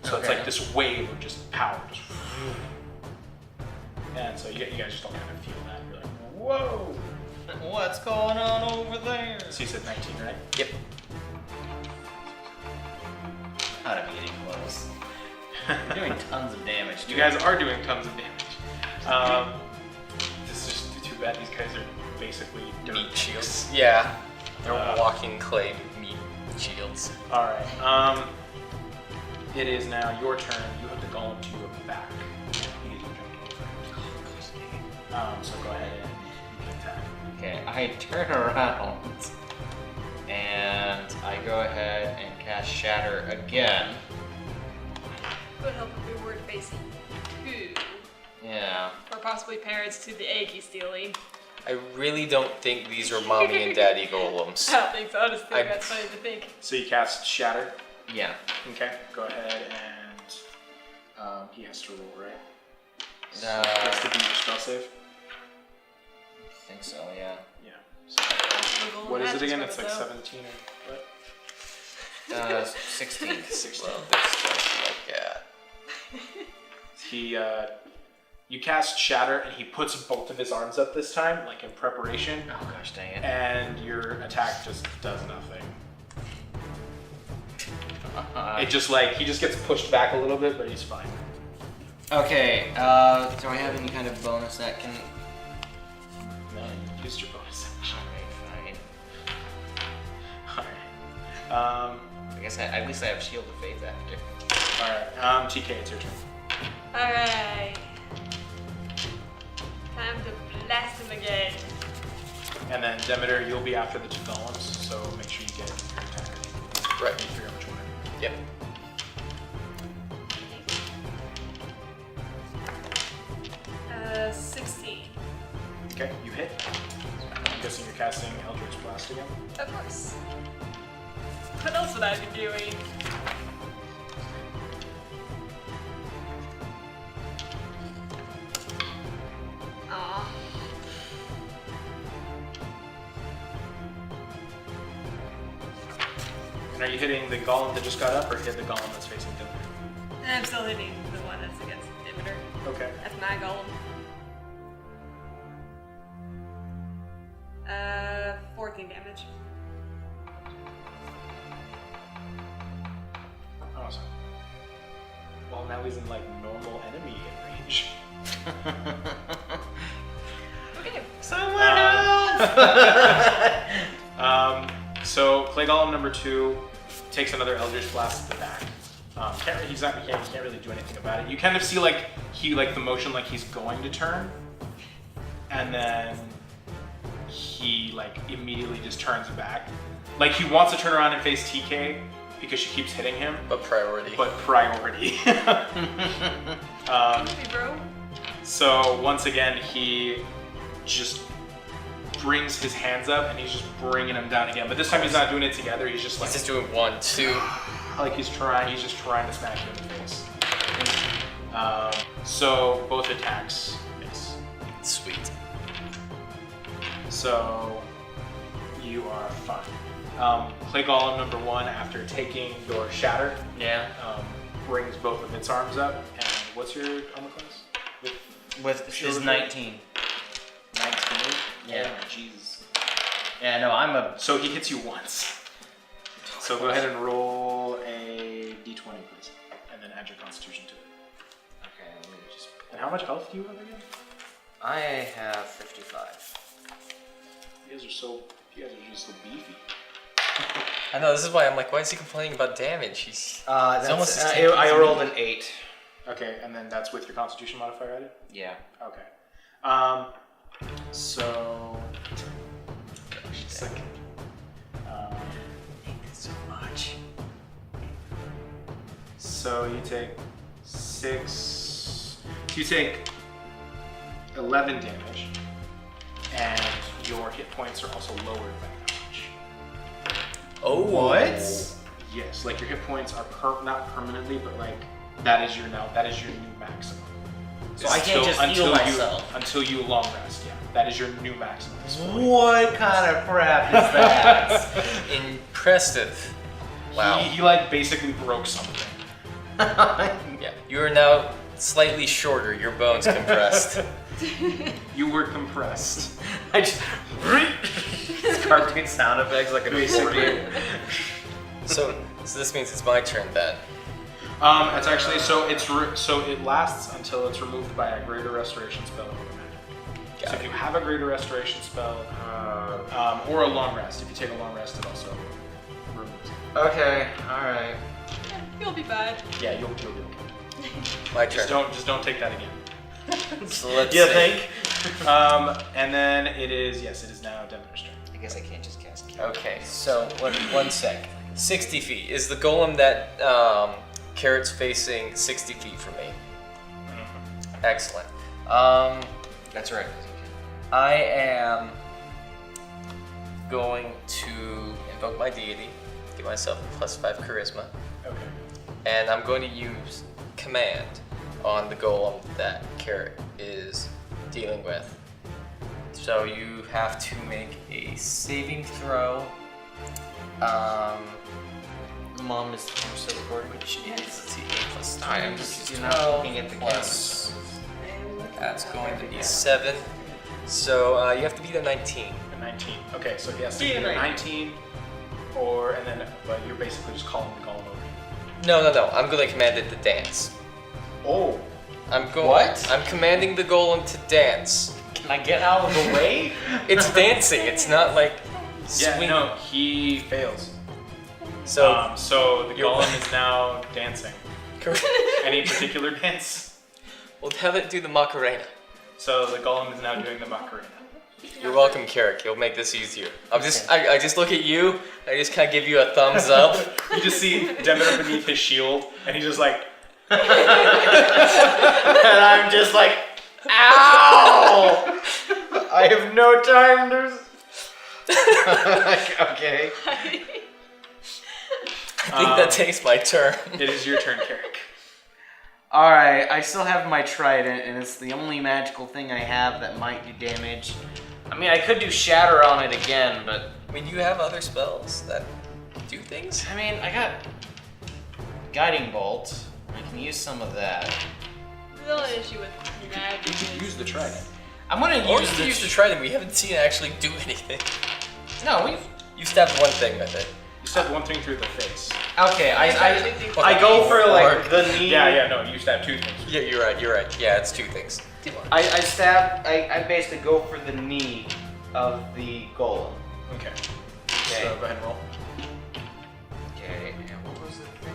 So it's like this wave of just power, just and so you guys just don't kind of feel that. You're like, whoa! What's going on over there? So you said 19, right? Yep. Not even getting close. You're doing tons of damage. You guys are doing tons of damage. This is just too bad. These guys are basically dirt Meat shields. Yeah. They're Uh, walking clay meat shields. All right. It is now your turn. You have the golem to your back. You need to jump over. So go ahead and you can attack. Okay, I turn around and I go ahead and cast Shatter again. Would help if we were facing two. Yeah. Or possibly parents to the egg he's stealing. I really don't think these are mommy and daddy golems. I don't think so. I just think I- that's funny to think. So you cast Shatter. Yeah. Okay. Go ahead and he has to roll, right? So Uh, he has to beat your spell save. I think so, yeah. Yeah. So what is it again? It's like so. 17 or what? 16. 16. Well, this stuff like that. He, you cast Shatter, and he puts both of his arms up this time, like in preparation, Oh gosh dang it. and your attack just does nothing. It just like, he just gets pushed back a little bit, but he's fine. Okay, do I have any kind of bonus that can... No, you used your bonus action. Alright, fine. Alright. I guess at least I have Shield of Faith after. Alright, TK, it's your turn. Alright. Time to blast him again. And then Demeter, you'll be after the two golems, so make sure you get your attack. Right. You figure out which one. Yep. 16. Okay, you hit. I'm guessing you're casting Eldritch Blast again. Of course. What else would I be doing? Aw. And are you hitting the golem that just got up, or hit the golem that's facing Demeter? I'm still hitting the one that's against Demeter. Okay. That's my golem. 14 damage. Awesome. Well, now he's in like normal enemy range. Okay. Someone else! So Clay Golem number 2 takes another Eldritch Blast at the back. He can't really do anything about it. You kind of see like the motion like he's going to turn, and then he like immediately just turns back. Like he wants to turn around and face TK because she keeps hitting him. But priority. But priority. Hey, bro. So once again, he just brings his hands up and he's just bringing them down again. But this time he's not doing it together. He's just like He's just doing 1, 2. like he's just trying to smack you in the face. So both attacks miss. Sweet. So you are fine. Clay Golem number 1, after taking your Shatter, Yeah. brings both of its arms up. And what's your armor class? With Shield is of 19. 19? Yeah. Oh, Jesus. Yeah, no, I'm a... So he hits you once. So go ahead and roll a d20, please. And then add your constitution to it. Okay, let me just... And how much health do you have again? I have 55. You guys are just so beefy. I know, this is why I'm like, why is he complaining about damage? He's That's, almost as I, tanky I as rolled me. an 8. Okay, and then that's with your constitution modifier added? Yeah. Okay. So... Second. So much. So you take 6... You take 11 damage. And your hit points are also lowered by that much. Oh. What? Yes, like your hit points are not permanently, but like That is your new maximum. So I can't just heal myself. Until you long rest, yeah. That is your new maximum. What kind of crap is that? Impressive. Wow. He like basically broke something. Yeah. You are now slightly shorter. Your bones compressed. You were compressed. I just cartoon sound effects like a Basically. So this means it's my turn then. It's actually so it lasts until it's removed by a greater restoration spell or magic. So if you have a greater restoration spell, or a long rest, if you take a long rest, it also removes it. Okay, alright. You'll be fine. Yeah, you'll be okay. My turn. Just don't take that again. So let's You see. think? And then it is now Demeter's turn. I guess I can't just cast Okay, so one sec. 60 feet. Is the golem that Carrot's facing 60 feet from me? Excellent. That's right. I am going to invoke my deity, give myself a +5 charisma, Okay. and I'm going to use command on the golem that Carrot is dealing with. So you have to make a saving throw. Mom is so important. Which is, let's see, 8 + 9, Alright, which is you're not 12 looking at the plus, that's going to be 7. So you have to beat a 19. A 19. Okay, so he has to Beat be a a 19, but you're basically just calling the golem over. No, I'm going to command it to dance. Oh. What? I'm commanding the golem to dance. Can I get out of the way? It's dancing. It's not like Yeah, swinging. no, he fails. So So the you're- golem is now dancing. correct. Any particular dance? We'll have it do the Macarena. So the golem is now doing the Macarena. You're welcome, Carrick. You'll make this easier. I just look at you. I just kind of give you a thumbs up. You just see Demeter beneath his shield, and he's just like, And I'm just like, ow! I have no time to. Okay. I think that takes my turn. it is your turn, Carrick. Alright, I still have my trident, and it's the only magical thing I have that might do damage. I mean, I could do shatter on it again, but I mean, you have other spells that do things. I mean, I got guiding bolt. I can use some of that. The only issue with magic You can is use the trident. I'm gonna Or use you the. use the trident. We haven't seen it actually do anything. No, we've. You stabbed one thing with it. You stabbed one thing through the face. Okay, I go for like the knee. Yeah, no, you stabbed two things. Yeah, you're right. Yeah, it's 2 things. I basically go for the knee of the golem. Okay. Okay. So go ahead and roll. Okay, and what was the thing?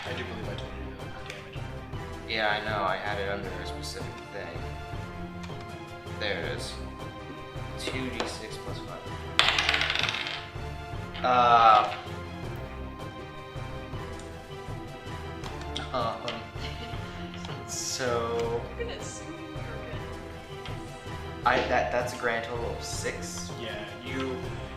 I do believe I told you the damage. Yeah, I know. I had it under a specific thing. There it is. 2d6 plus 5. So I'm gonna assume that's a grand total of 6. Yeah, you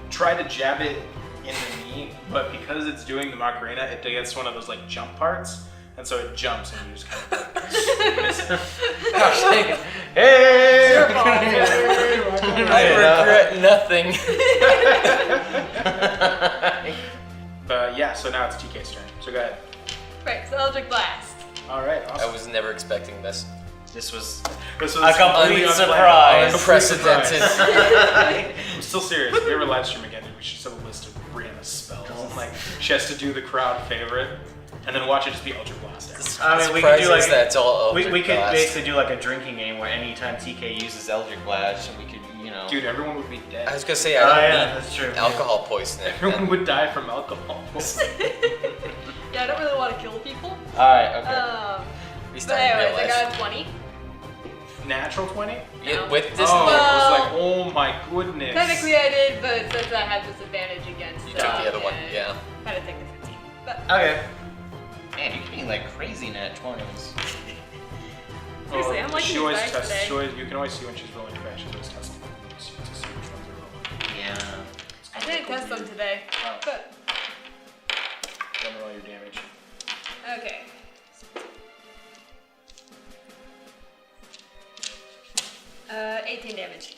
try to jab it in the knee, but because it's doing the Macarena, it gets one of those like jump parts, and so it jumps and you just kind of like, miss it. Hey! Your fault. I regret nothing. But yeah, so now it's TK's turn. So go ahead. Right, so Eldritch Blast. All right, I awesome. was never expecting this. This was This was a complete completely surprise. Unprecedented. I'm still serious. If we ever live stream again, we should have a list of Brianna's spells. Like she has to do the crowd favorite, and then watch it just be Ultra Blast. I mean, we Surprise could do is like that it's all we Eldritch could Blast. basically do like a drinking game where anytime TK uses Eldritch Blast, we could, you know. Dude, everyone would be dead. I was gonna say I Oh don't yeah, need that's true. alcohol poisoning. Everyone would die from alcohol. Yeah, I don't really want to kill people. All right. Okay. At But least not in real anyways, I life. got a 20. Natural 20? Yeah, with this, Oh, Well- it was like, oh my goodness. Technically I did, but since I had disadvantage against you took the other one. Yeah. Had to take the 15. But Okay. Man, you're getting like crazy nat 20s. seriously, I'm liking she these always dice tests. today. You can always see when she's rolling trash. She's always testing to see which ones are rolling. Yeah. I I didn't test them today, Oh. but Then roll your damage. okay. 18 damage.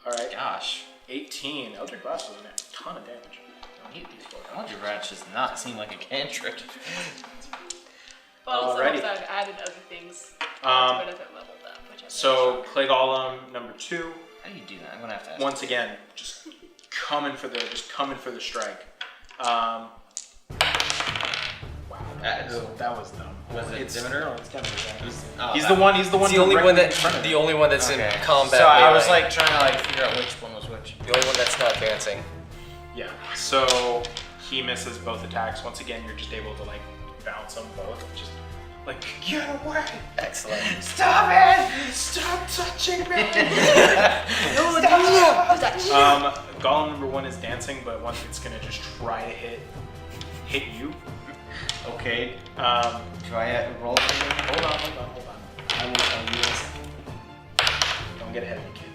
All right. Gosh. 18. Eldritch Blast was a ton of damage. Don't need these for. Eldritch Blast does not seem like a cantrip. Well, Alrighty. so I've added other things Um, to it as it leveled up, which I'm So Clay Golem number 2. How do you do that? I'm gonna have to ask. Once again, just coming for the strike. Wow. That was dumb. Was it It's Demeter? No, it's Demeter. Yeah. Oh, He's that- the one. He's the one. It's the only one directly in front that of the him. only one that's Okay. in combat. So I was melee. like trying to figure out which one was which. The only one that's not dancing. Yeah. So he misses both attacks. Once again, you're just able to like bounce them both. Just like get away. Excellent. Stop it! Stop touching me. No, touch. Golem number 1 is dancing, but once it's gonna just try to hit you. Okay. Hold Do I roll something? on. I will tell you this. Don't get ahead of me, kid.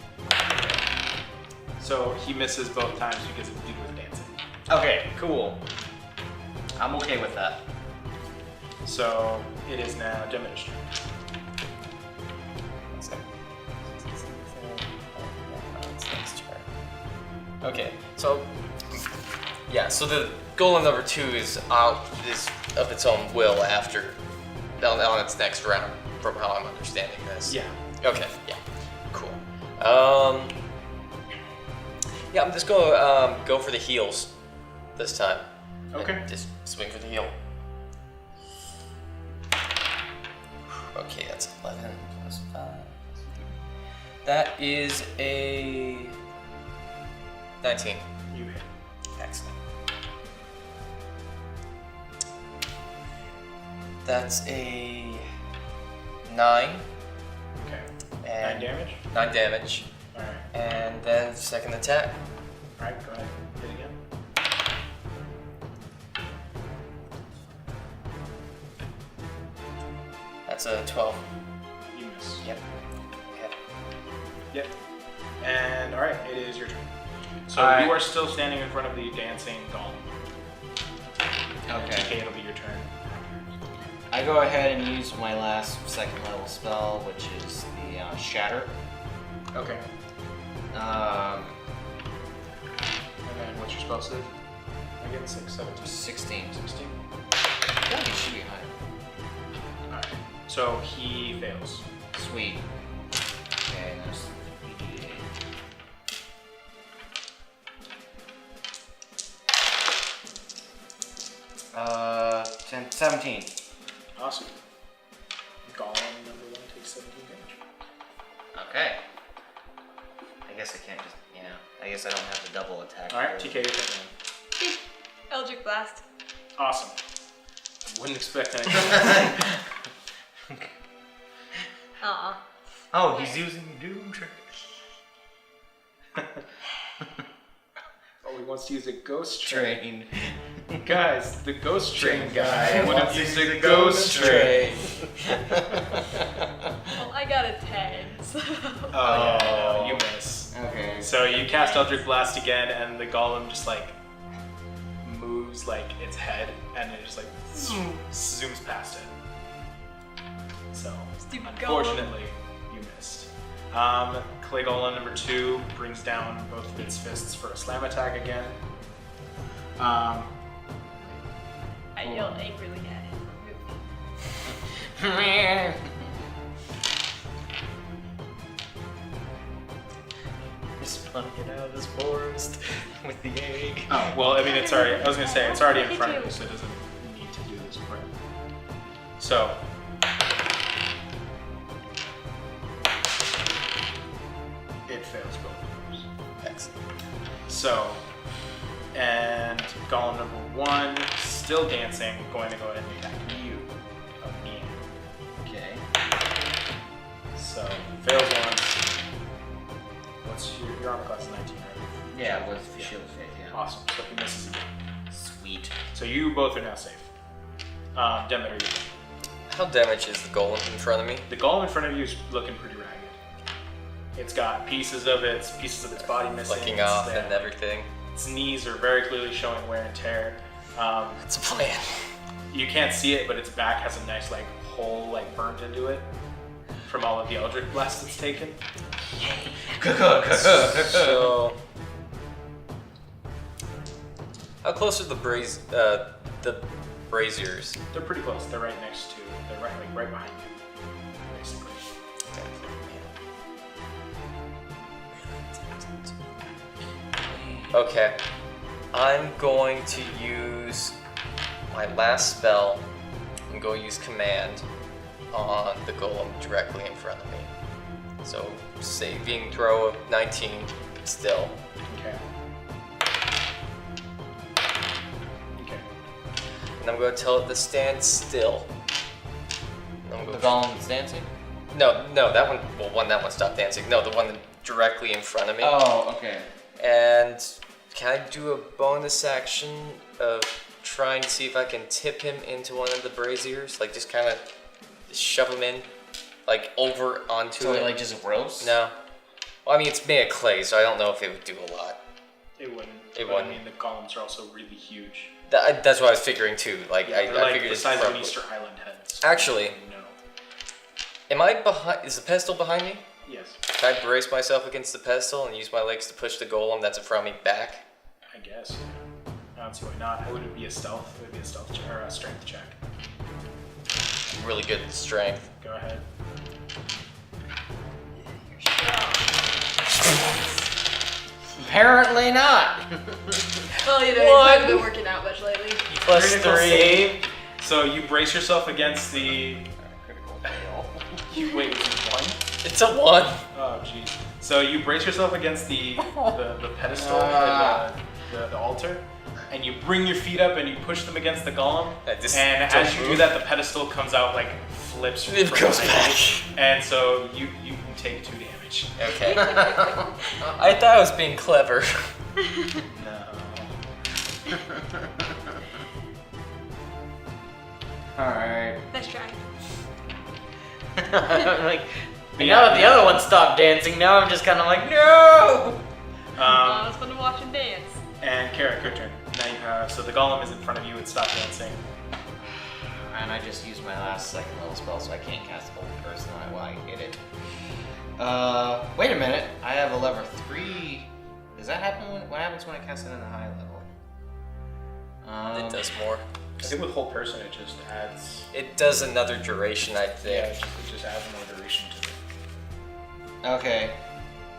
So he misses both times because of due to his dancing. Okay, cool. I'm okay with that. So it is now Demeter's turn. Okay, so yeah, so the golem number 2 is out is of its own will after on its next round, from how I'm understanding this. Yeah. Okay. Yeah. Cool. Yeah, I'm just gonna go for the heals this time. Okay. And just swing for the heal. Okay, that's 11 plus 5. That is a 19. You hit. Excellent. That's a 9. Okay. And 9 damage. 9 damage. All right. And then second attack. All right. Go ahead. Hit again. That's a 12. You miss. Yep. Yep. And all right, it is your turn. So All right. you are still standing in front of the dancing golem. Okay. TK, it'll be your turn. I go ahead and use my last second level spell, which is the Shatter. Okay. Um, And then what's your spell save? I get 6, 7, 16. 16. Yeah, it should be higher. All right. So he fails. Sweet. Okay, that's 3d8. 17. Awesome. Golem number 1 takes 17 damage. Okay. I guess I can't just, I guess I don't have the double attack. All right, TK, your turn. Eldritch Blast. Awesome. Wouldn't expect anything. Aw. Oh, he's using Doom Trick. Oh, he wants to use a ghost train. Train. Guys, the ghost train Train guy guy would have wants to used use a the ghost ghost train. Well, I got a 10, so. Oh, yeah, no, you miss. Okay. So you cast Eldritch Blast again, and the golem just like moves like its head, and it just like zooms past it. So Stupid unfortunately, you missed. Clay Golem number 2 brings down both of its fists for a slam attack again. I yelled angrily at him. Just want to get out of this forest with the egg. Oh, well, I mean, it's already, I was going to say, it's already in front of you, so it doesn't need to do this part. So, it fails both of those. Excellent. So, and Golem number 1, still dancing, going to go ahead and attack you again. Okay. So, fails once. What's your armor class? 19, right? Yeah, with the Shield of Faith, yeah. Awesome. So he misses again. Sweet. So you both are now safe. Demeter, you. How damaged is the golem in front of me? The golem in front of you is looking pretty ragged. It's got pieces of its body missing. Flicking off and everything. Its knees are very clearly showing wear and tear. It's a plan. You can't see it, but its back has a nice like hole like burned into it from all of the Eldritch Blast it's taken. So, how close are the braziers? They're pretty close. They're right next to. They're right behind you. Basically. Okay, I'm going to use my last spell. I'm going to use command on the golem directly in front of me. So, saving throw of 19, but still. Okay. Okay. And I'm going to tell it to stand still. And I'm The going golem that's dancing? No, that one. Well, that one stopped dancing. No, the one directly in front of me. Oh, okay. And can I do a bonus action of trying to see if I can tip him into one of the braziers? Like just kind of shove him in, like over onto So it. it like just roast? No. Well, I mean it's made of clay, so I don't know if it would do a lot. It wouldn't. It but wouldn't. I mean, the golems are also really huge. That's what I was figuring too. Like They're I like figured the it's size of an probably- Easter Island head. So Actually, no. am I behind? Is the pedestal behind me? Yes. Can I brace myself against the pedestal and use my legs to push the golem that's in front of me back? I guess. I don't see why not. It would be a stealth. It would be a stealth check or a strength check. I'm really good at strength. Go ahead. Apparently not. Well, you know, he's not been working out much lately. Plus Critical 3. save. So you brace yourself against the. Critical fail. Wait, was it 1? It's a 1. Oh, jeez. So you brace yourself against the pedestal and the altar, and you bring your feet up and you push them against the golem. And as you do that, the pedestal comes out like flips. It from goes behind back. you, and so you take 2 damage. Okay. I thought I was being clever. No. Alright. Nice try. Like, and now that the other one stopped dancing, now I'm just kind of like, no! Oh, it's fun to watch him dance. And Kara, your turn. Now so the golem is in front of you. It stopped dancing. And I just used my last second level spell, so I can't cast Hold Person on it while I hit it. Wait a minute. I have a level 3. Does that happen? What happens when I cast it on a high level? It does more. I think with whole person, it just adds. It does another duration, I Yeah, think. it just adds more duration to it. Okay.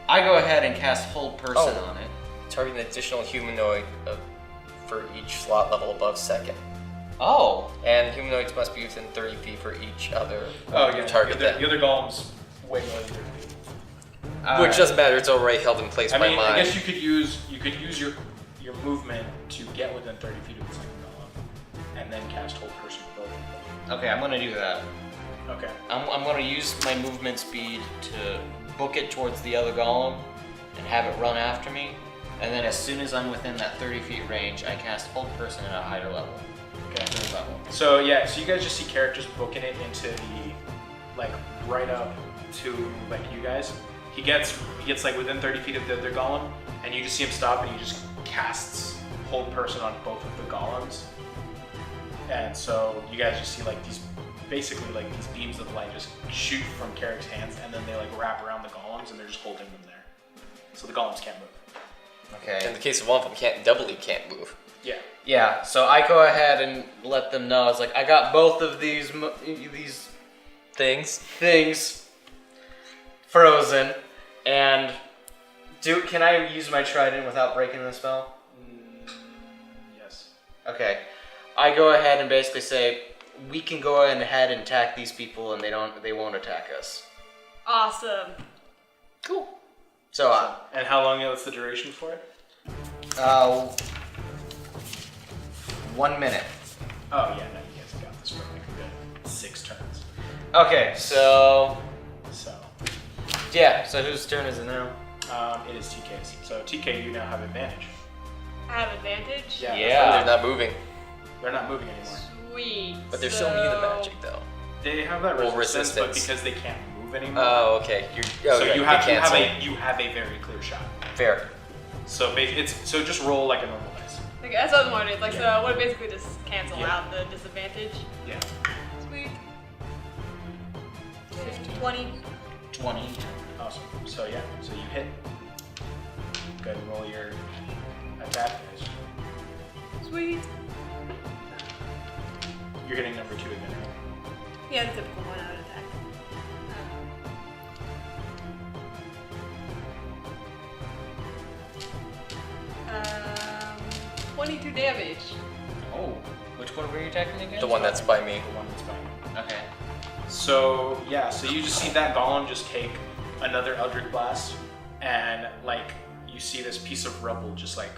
I go ahead and cast Hold Person Oh. on it. Target an additional humanoid for each slot level above second. Oh. And humanoids must be within 30 feet for each other. Oh, you yeah. target the them. other golem's way more than 30 feet. Which doesn't matter, it's already held in place I by mean, mine. I guess you could use your movement to get within 30 feet of the second golem, and then cast Hold Person for both of them. Okay, I'm gonna do that. Okay. I'm gonna use my movement speed to book it towards the other golem and have it run after me. And then as soon as I'm within that 30 feet range, I cast Hold Person at a higher level. Okay. Third level. So yeah, so you guys just see characters booking it into the, like, right up to like you guys. He gets like within 30 feet of the other golem, and you just see him stop, and he just casts Hold Person on both of the golems. And so you guys just see like these, basically like these beams of light just shoot from Carrick's hands, and then they like wrap around the golems, and they're just holding them there. So the golems can't move. Okay. In the case of one of them, can't move. Yeah. Yeah, so I go ahead and let them know. It's like, I got both of these Things. things frozen, and can I use my trident without breaking the spell? Yes. Okay. I go ahead and basically say, we can go ahead and attack these people, and they won't attack us. Awesome. Cool. So, And how long is the duration for it? 1 minute. Oh yeah, no, you guys got this for like a good 6 turns. Okay, so So yeah. So whose turn is it now? it is TK's. So TK, you now have advantage. I have advantage? Yeah. Yeah. They're not moving. They're not moving anymore. Sweet. But they're still immune to magic, though. They have that Well, resistance, but resistance. because they can't move move anymore. Oh, okay. So yeah, you have cancel. you have a very clear shot. Fair. So so just roll like a normal dice. Okay, that's what I was wondering. Like, Yeah. so would it basically just cancel Yeah. out the disadvantage? Yeah. Sweet. 20. 20. Awesome. So yeah, so you hit. Go ahead and roll your attack dice. Sweet. You're hitting number 2 again, right? Yeah, the typical one out attack. 22 damage. Oh, which one were you attacking again? The one that's by me. The one that's by you. Okay. So yeah, so you just see that golem just take another Eldritch Blast, and like you see this piece of rubble just like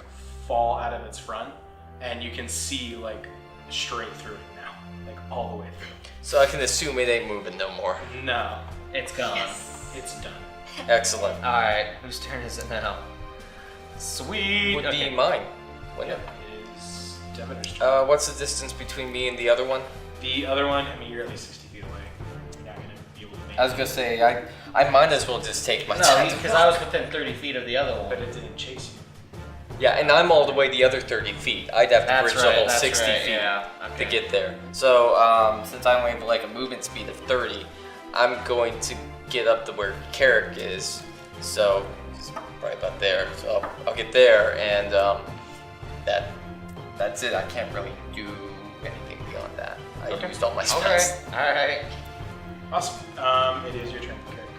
fall out of its front, and you can see like straight through it now, like all the way through. So I can assume it ain't moving no more. No, It's gone. Yes. it's done. Excellent. Alright, whose turn is it now? Sweet! Would Okay. be mine. Yeah, Wouldn't it? it is Demeter's turn. What's the distance between me and the other one? The other one, I mean, you're at least 60 feet away. You're not gonna be able to make I was gonna say I might as well just take my No, time. because I was within 30 feet of the other but one. it didn't chase you. Yeah, and I'm all the way the other 30 feet. I'd have to That's bridge right, the whole that's 60 right, feet yeah, to okay. get there. So since I only have like a movement speed of 30, I'm going to get up to where Carrick is. So it's right about there. So I'll get there, and that's it. I can't really do anything beyond that. I Okay. used all my spells. Okay, alright. Awesome. It is your turn, Carrick.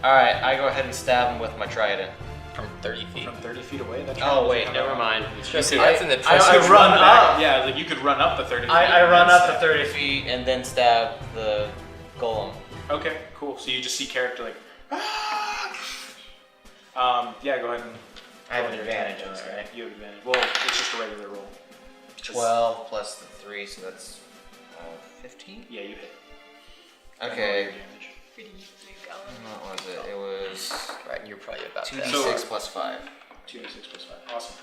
Alright, I go ahead and stab him with my trident. From 30 feet. From 30 feet away. That's Oh, wait, never mind. You see, that's an I impressive. run back. up. Yeah, like you could run up the 30 feet. I and run then up to stab. 30 feet and then stab the golem. Okay, cool. So you just see character like, ah! Yeah, go ahead and. I have roll an your advantage attack on dice, it, right? You have advantage. Well, it's just a regular roll. 12 plus the 3, so that's 15? Yeah, you hit. Okay. Roll your damage. Pretty big golem. What was it? It was Right, you're probably about 2d6 that. So- plus 5. 2d6 plus 5. Awesome.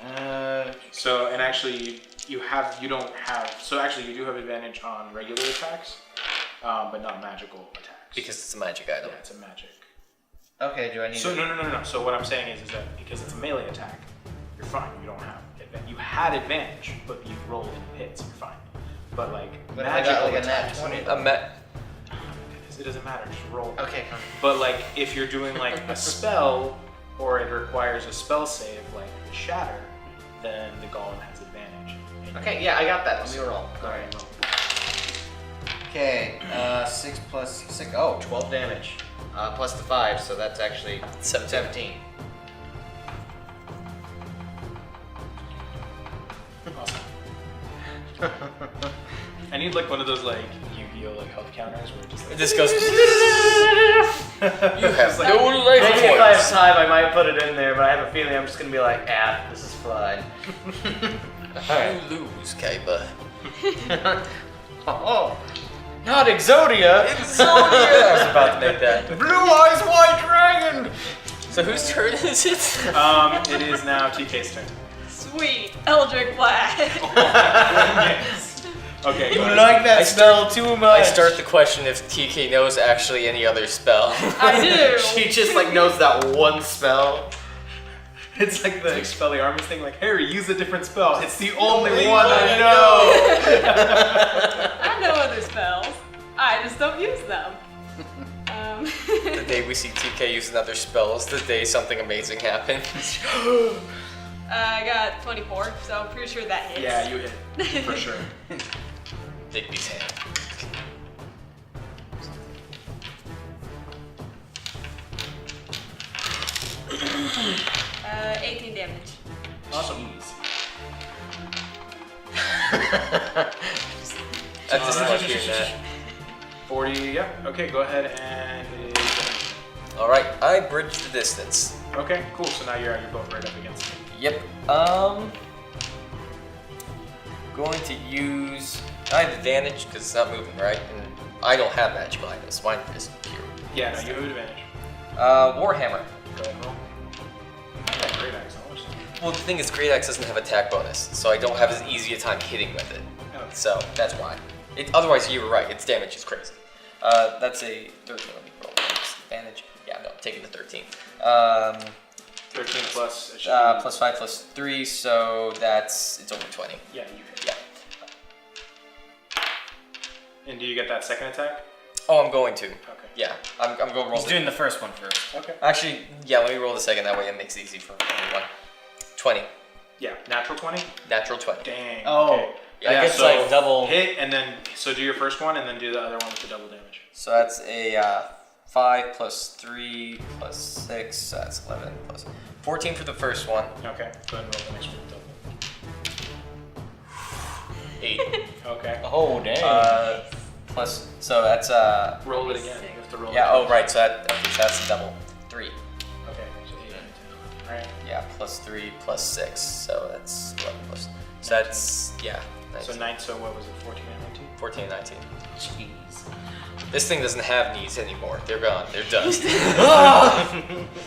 Uh, So, and actually, you don't have. So actually, you do have advantage on regular attacks, but not magical attacks. Because it's a magic item. yeah, it's a magic. okay, do I need So to... no. So what I'm saying is that because it's a melee attack, you're fine. You don't have advantage. You had advantage, but you rolled and hit, so you're fine. But like But if I magical got like a nat attacks, 20. it doesn't matter. Just roll. Okay, fine. But like if you're doing like a spell or it requires a spell save like Shatter, then the golem has advantage. And Okay, yeah, I got that. Let me roll. Go ahead and roll. Okay, 6 plus 6. Oh, 12 damage. Plus the 5, so that's actually 17. Awesome. I need like one of those like Yu-Gi-Oh like health counters where it just like It just goes. You have Just like- no life Maybe if I have points. time, I might put it in there, but I have a feeling I'm just gonna be like, this is fine. Alright. You lose, Kaiba. Oh, not Exodia! I was about to make that. Blue Eyes White Dragon! So whose turn is it? It is now TK's turn. Sweet. Eldritch Blast. Yes. Okay. You go ahead. like that I spell too much! I start to question if TK knows actually any other spell. I do. She just like knows that one spell. It's like the Expelliarmus thing, like, Harry, use a different spell. It's the only only one one I I know. I know other spells. I just don't use them. The day we see TK use another spell is the day something amazing happens. I got 24, so I'm pretty sure that hits. Yeah, you hit, for sure. Digby's hand. 18 damage. Awesome. I just love hearing that. 40, yeah. Okay, go ahead and it is. Alright, I bridge the distance. Okay, cool. So now you're both right up against me. Yep. Going to use. I have advantage because it's not moving, right? And I don't have magical items. Mine is pure. Yeah, no, you have advantage. Warhammer. Go ahead and roll. I got great axe. How much? Well, the thing is, Great Axe doesn't have attack bonus, so I don't have as easy a time hitting with it. Oh. So that's why. Otherwise, you were right. Its damage is crazy. That's a 13. Let me roll advantage. Yeah, no, I'm taking the 13. 13 plus. It should Plus 5 plus 3, so it's over 20. Yeah, you hit. Yeah. And do you get that second attack? Oh, I'm going to. Okay. Yeah, I'm going to roll. He's doing the first one first. Okay. Actually, yeah, let me roll the second. That way it makes it easy for everyone. 20. Yeah, natural 20? Natural 20. Dang. Oh. Okay. Yeah, I guess so like double. Hit, and then, so do your first one, and then do the other one with the double damage. So that's a 5 plus 3 plus 6, so that's 11 plus 14 for the first one. Okay, go ahead and roll the next one. 8. Okay. Oh dang. Plus, so that's Roll it again. You have to roll yeah. it. Oh right, so that's a double 3. Okay, so 8. Alright. Yeah, plus 3 plus 6, so that's 11 plus. So that's 19. So what was it? 14 and 19. 14 and 19. Jeez. This thing doesn't have knees anymore. They're gone. They're dust.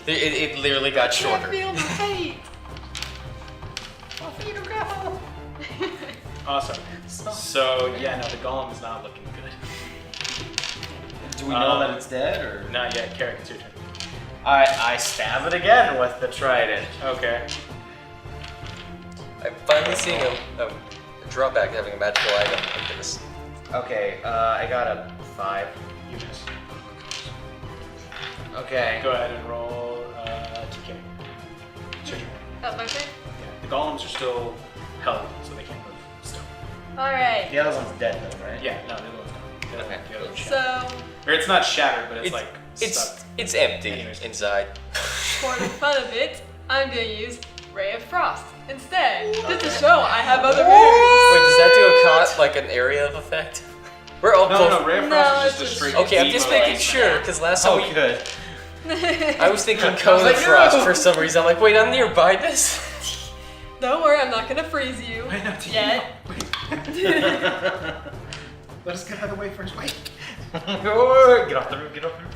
it literally got I shorter. feel the fate. Awesome. So yeah, no, the golem is not looking good. Do we know that it's dead or? Not yet. Carrick, it's your turn. I stab it again with the trident. Okay. I'm finally seeing a drawback to having a magical item like this. Okay, I got a 5. You miss. Okay. Go ahead and roll TK. It's your turn. That's my turn. Yeah. The golems are still held, so they can't move still. Alright. The other one's dead though, right? Yeah, no, the other one's gone. The other Okay. the other one's So, shattered. Or it's not shattered, but it's like stuck. It's empty Anyways. inside. for the fun of it, I'm gonna use Ray of Frost instead. Just to show I have other moves. Wait, does that do like an area of effect? We're all No, Ray of No, Frost is it's just a just- straight Okay, I'm beam just of making ice. sure because last time Oh, good. I was thinking cone like, of frost no. for some reason. I'm like, wait, I'm nearby this. Don't worry, I'm not gonna freeze you. Wait, no, TK, Yet. no. Wait. Let us get out of the way first. Wait. Get off the roof, get off the roof.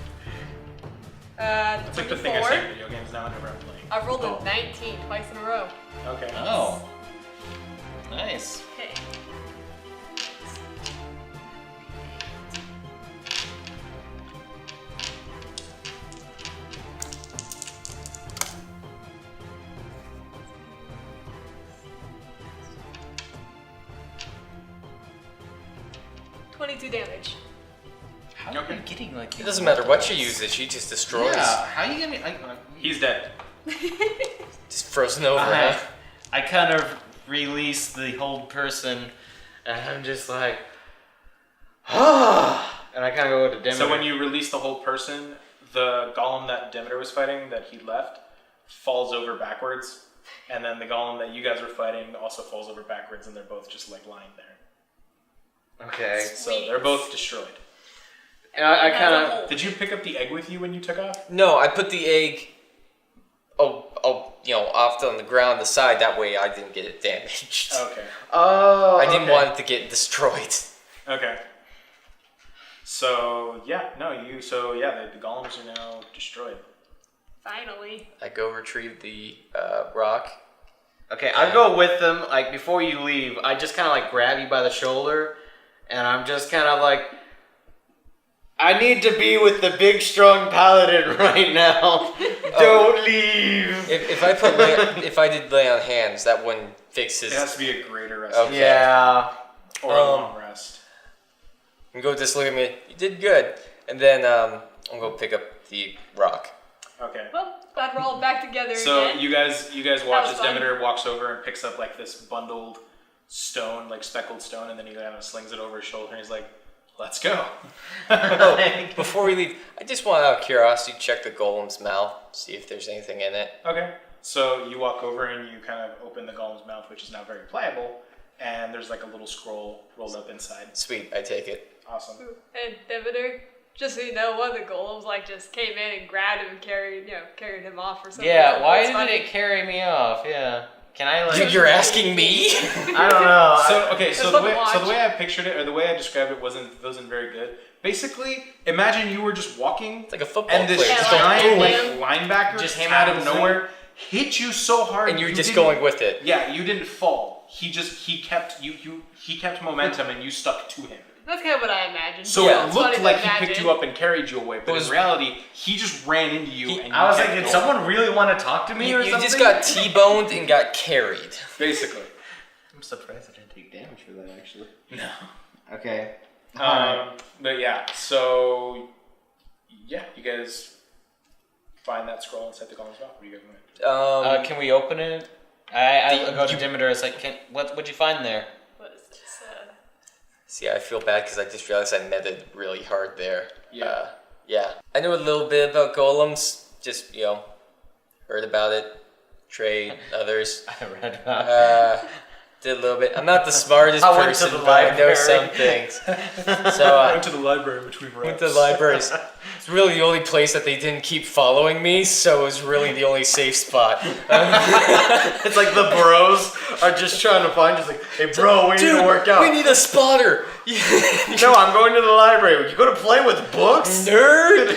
That's like the thing I 24. say in video games now whenever I'm playing. I've rolled Oh. a 19 twice in a row. Okay. Oh. Nice. Okay. $22 damage. How Okay. are you getting like? It doesn't matter what she uses, she just destroys. Yeah. How are you getting? He's dead. Just frozen over. I, Huh? I kind of release the hold person, and I'm just like, and I kind of go to Demeter. So when you release the whole person, the golem that Demeter was fighting, that he left, falls over backwards, and then the golem that you guys were fighting also falls over backwards, and they're both just like lying there. Okay. So Sweet. they're both destroyed. And I As kind a of. whole. Did you pick up the egg with you when you took off? No, I put the egg, off on the ground, the side. That way, I didn't get it damaged. Okay. Oh. I didn't okay. want it to get destroyed. Okay. So yeah, the golems are now destroyed. Finally. I go retrieve the rock. Okay, I go with them. Like before you leave, I just kind of like grab you by the shoulder, and I'm just kind of like, I need to be with the big, strong paladin right now. Don't leave. If I did lay on hands, that wouldn't fix his. It has to be a greater rest. Okay. Yeah. Or a long rest. And go just look at me. You did good. And then I'm gonna pick up the rock. Okay. Well, glad we're all back together So again. you guys watch was as fun. Demeter walks over and picks up like this bundled stone, like speckled stone, and then he kind of slings it over his shoulder and he's like, "Let's go." Oh, before we leave, I just want out of curiosity check the golem's mouth, see if there's anything in it. Okay. So you walk over and you kind of open the golem's mouth, which is now very pliable, and there's like a little scroll rolled up inside. Sweet, I take it. Awesome. And Demeter, just so you know, one of the golems like just came in and grabbed him and carried him off or something. Yeah. Why It's did funny. it carry me off? Yeah. Can I like? You're asking me? I don't know. So fun the to watch. way I pictured it, or the way I described it, wasn't very good. Basically, imagine you were just walking, It's like a football and this player. Yeah, Just like- don't giant move. like linebacker Just came him out out of of nowhere, hit you so hard, And you're you just didn't- going with it. Yeah, you didn't fall. He kept momentum, and you stuck to him. That's kind of what I imagined. So Yeah. it It's looked funny like to he picked imagine. you up and carried you away, but in reality, he just ran into you. And I was like, kept did going. someone really want to talk to me or You something? just got T-boned and got carried. Basically. I'm surprised I didn't take damage for that, actually. No. Okay. But yeah, so yeah, you guys find that scroll inside the golem's mouth. What are you guys doing? Can we open it? I go to you- Demeter. It's like, what'd you find there? What is this? See, I feel bad because I just realized I meted really hard there. Yeah. Yeah. I know a little bit about golems. Just, heard about it. Trade, others. I read about Did a little bit. I'm not the smartest I went to person, the but I know library. some things. So I went to the library between went to the libraries. It's really the only place that they didn't keep following me, so it was really the only safe spot. It's like the bros are just trying to find you. It's like, hey bro, we need to work out. We need a spotter. No, I'm going to the library. You go to play with books? Nerd.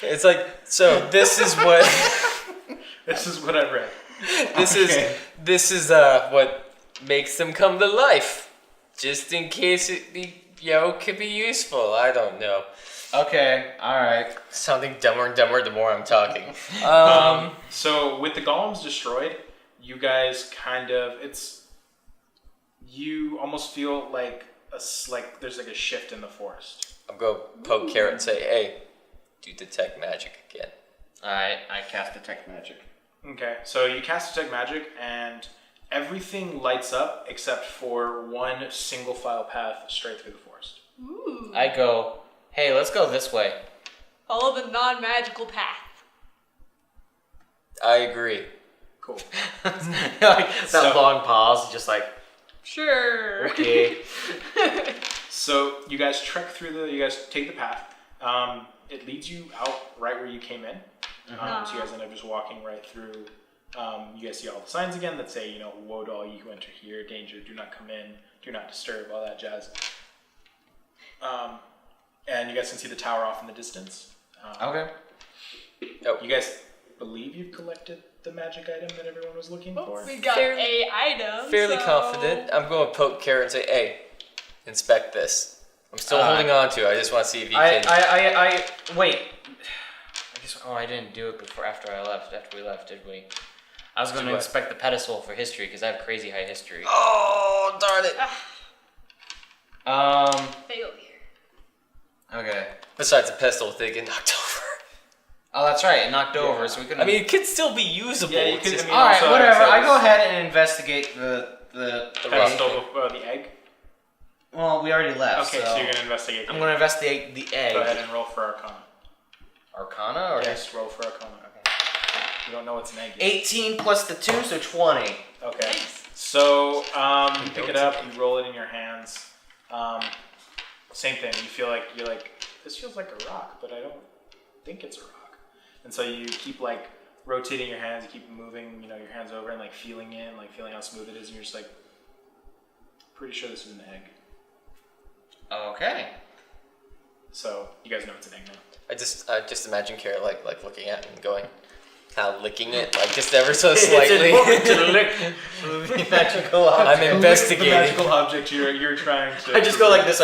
It's like, so this is what This is what I read. this is what makes them come to life. Just in case it could be useful. I don't know. Okay, alright. Sounding dumber and dumber the more I'm talking. So with the golems destroyed, you guys you almost feel like there's like a shift in the forest. I'll go poke Carrot and say, hey, do detect magic again. Alright, I cast Detect Magic. Okay, so you cast Detect Magic, and everything lights up except for one single file path straight through the forest. Ooh. I go, hey, let's go this way. Follow the non-magical path. I agree. Cool. Like, that So- long pause, just like, Sure. okay. So you guys trek through you guys take the path. It leads you out right where you came in. So you guys end up just walking right through. You guys see all the signs again that say, woe to all you who enter here, danger, do not come in, do not disturb, all that jazz. And you guys can see the tower off in the distance. Okay. You guys believe you've collected the magic item that everyone was looking for? We got Fairly- a item. Fairly so- confident. I'm going to poke Carrot and say, hey, inspect this. I'm still holding on to it. I just want to see if you can... Wait. I didn't do it after we left, did we? I was going to what? inspect the pedestal for history, because I have crazy high history. Oh, darn it. Failure. Okay. Besides the pestle, they get knocked over. Oh, that's right, it knocked over, so we couldn't... I mean, it could still be usable. Yeah, you It's could- just- I mean, alright, also, whatever. so I go ahead and investigate the Pedestal, the egg? Well, we already left, Okay, so you're going to investigate the I'm egg. going to investigate the egg. Go ahead and roll for Arcana. Arcana? Or Yes, roll for Arcana. Okay. You don't know what's an egg yet. 18 plus the 2, so 20. Okay. Nice. So, you pick it up, you roll it in your hands. Same thing. You feel like, you're like, this feels like a rock, but I don't think it's a rock. And so you keep rotating your hands, you keep moving, your hands over and feeling how smooth it is, and you're just pretty sure this is an egg. Okay. So, you guys know it's an egg now. I just imagine Carrot like looking at it and going, kind of licking it, just ever so slightly. It's important to lick the magical object. I'm investigating. The magical object you're trying to... I just go like this,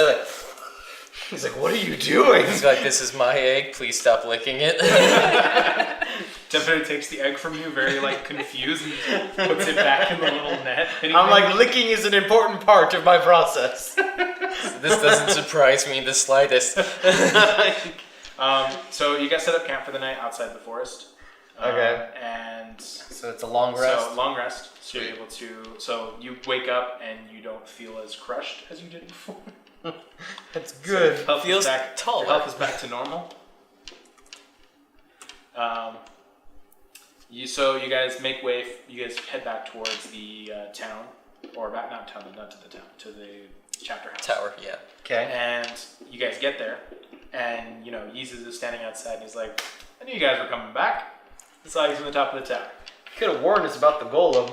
he's like, what are you doing? He's like, this is my egg, please stop licking it. Definitely takes the egg from you, very confused, and puts it back in the little net. I'm like, licking is an important part of my process. This doesn't surprise me the slightest. So you guys set up camp for the night outside the forest. Okay. And So it's a long rest. So long rest. So you're able to. So you wake up and you don't feel as crushed as you did before. That's good. So health Feels is back, taller. Your health is back to normal. You guys make way. You guys head back towards the town, or not to the town, to the chapter house. Tower, yeah. Okay. And you guys get there, and Yeezus is standing outside, and he's like, "I knew you guys were coming back. I saw you from the top of the tower." Could have warned us about the golem.